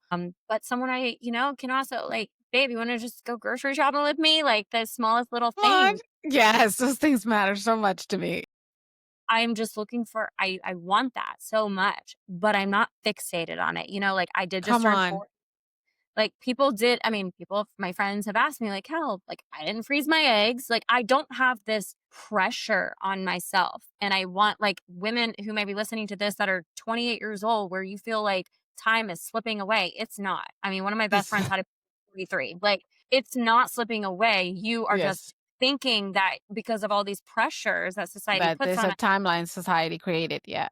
But someone can also like, babe, you want to just go grocery shopping with me? Like the smallest little Come on. thing. Yes, those things matter so much to me. I'm just looking for I want that so much, but I'm not fixated on it. Like I did just Come turn on. 40. Like, people did I mean, my friends have asked me, like, "Hell, like, I didn't freeze my eggs." Like, I don't have this pressure on myself, and I want, like, women who may be listening to this that are 28 years old where you feel like time is slipping away. It's not. I mean, one of my best This friends had a 43. Like, it's not slipping away. You are yes, just thinking that because of all these pressures that society that puts there's on a us timeline society created, yes.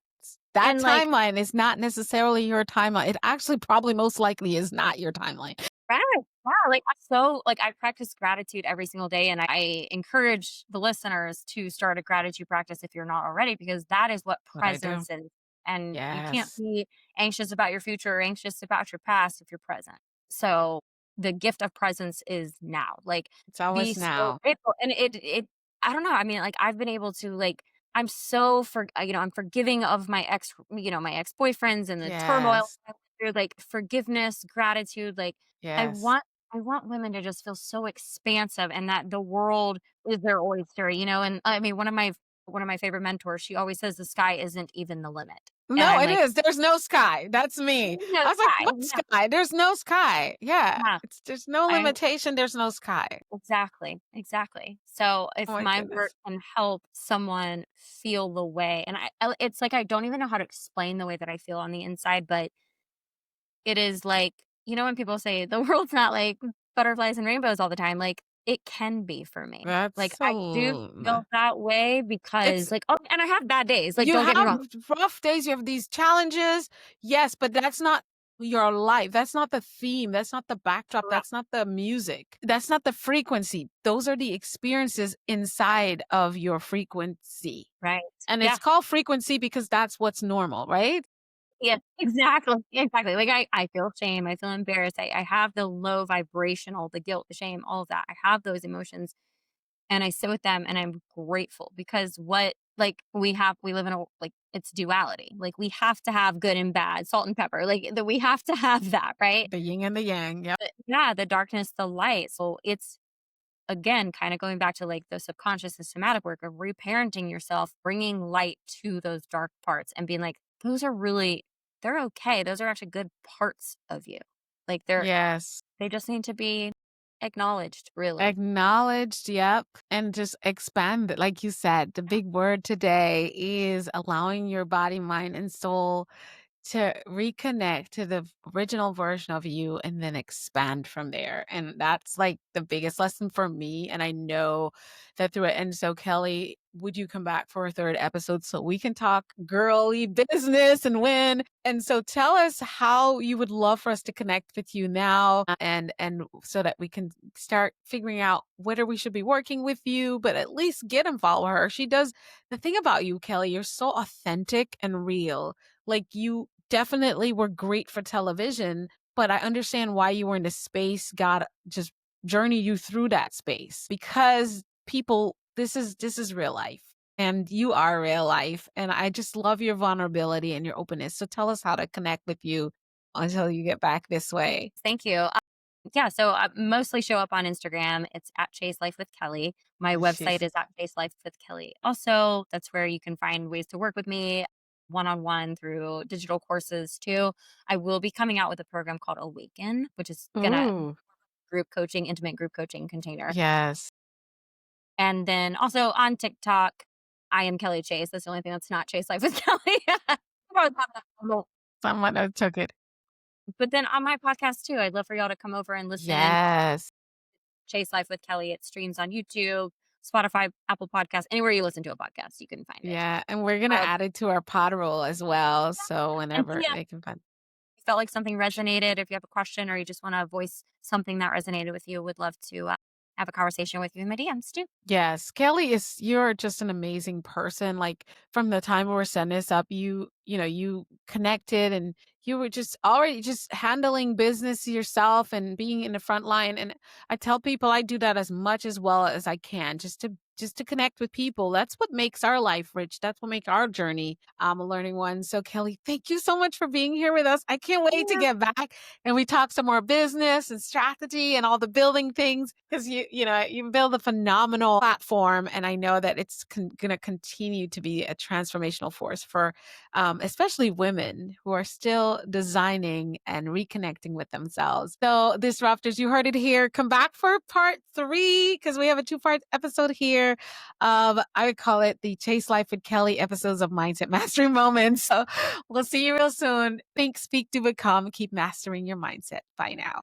That and, like, timeline is not necessarily your timeline. It actually probably most likely is not your timeline. right. Yeah, I practice gratitude every single day, and I encourage the listeners to start a gratitude practice if you're not already, because that is what What I do. presence is. And you can't Yes. be anxious about your future or anxious about your past if you're present. So the gift of presence is now. Like It's be always so now. grateful. And it I don't know. I mean, like I've been able to I'm forgiving of my ex-boyfriends and the turmoil Yes. I went through, like forgiveness, gratitude, like I Yes. want I want women to just feel so expansive and that the world is their oyster, and I mean one of my favorite mentors, she always says the sky isn't even the limit. And No, I'm it like, is. There's no sky. That's me. "No I was like, sky." "What Yeah, sky? There's no sky." Yeah. yeah. There's no I limitation, there's no sky. Exactly, exactly. So if Oh my my work goodness. can help someone feel the way, and it's like I don't even know how to explain the way that I feel on the inside, but it is like, when people say the world's not like butterflies and rainbows all the time, like it can be for me. That's Like I do so feel that way it's because and I have bad days. Like you don't get me wrong. have rough days, you have these challenges. Yes, but that's not your life. That's not the theme. That's not the backdrop. Correct. That's not the music. That's not the frequency. Those are the experiences inside of your frequency. Right. And Yeah. it's called frequency because that's what's normal, right? Yeah, exactly, exactly. Like, I feel shame, I feel embarrassed, I have the low vibrational, the guilt, the shame, all of that. I have those emotions, and I sit with them, and I'm grateful because what like, we live in a like, it's duality. Like, we have to have good and bad, salt and pepper, like, we have to have that, right? The yin and the yang. Yep. But yeah, the darkness, the light. So it's again, kind of going back to like the subconscious and somatic work of reparenting yourself, bringing light to those dark parts and being like, those are really, they're okay. Those are actually good parts of you. Like Yes. they just need to be acknowledged, really. Acknowledged, yep, and just expand it. Like you said, the big word today is allowing your body, mind, and soul to reconnect to the original version of you and then expand from there. And that's like the biggest lesson for me. And I know that through it. And so, Kelly, would you come back for a third episode so we can talk girly business and win? And so tell us how you would love for us to connect with you now and so that we can start figuring out whether we should be working with you, but at least get and follow her. She does the thing about you, Kelly, you're so authentic and real. Like you definitely were great for television, but I understand why you were in the space. God just journeyed you through that space because people, this is real life. And you are real life. And I just love your vulnerability and your openness. So tell us how to connect with you until you get back this way. Thank you. Yeah, so I mostly show up on Instagram. It's at Chase Life with Kelly. My website She's is at Chase Life with Kelly. Also, that's where you can find ways to work with me one on one through digital courses too. I will be coming out with a program called Awaken, which is gonna ooh, group coaching, intimate group coaching container. yes. And then also on TikTok, I am Kelly Chase. That's the only thing that's not Chase Life with Kelly. Probably pop that up. Someone took it. But then on my podcast too, I'd love for y'all to come over and listen. Yes. Chase Life with Kelly. It streams on YouTube, Spotify, Apple Podcasts, anywhere you listen to a podcast, you can find it. Yeah. And we're gonna Uh, add it to our pod roll as well. yeah, So and whenever yeah, they can find. you felt like something resonated, if you have a question or you just want to voice something that resonated with you, would love to have a conversation with you in my DMs too. Yes, Kelly you're just an amazing person. Like from the time we were setting this up, you connected and you were just already just handling business yourself and being in the front line. And I tell people I do that as much as well as I can just to connect with people. That's what makes our life rich. That's what makes our journey a learning one. So Kelly, thank you so much for being here with us. I can't wait to Yeah. get back and we talk some more business and strategy and all the building things because you build a phenomenal platform and I know that it's going to continue to be a transformational force for especially women who are still designing and reconnecting with themselves. So disruptors, you heard it here. Come back for part 3 because we have a 2-part episode here of, I would call it the Chase Life with Kelly episodes of Mindset Mastery Moments. So we'll see you real soon. Think, speak, do, become. Keep mastering your mindset. Bye now.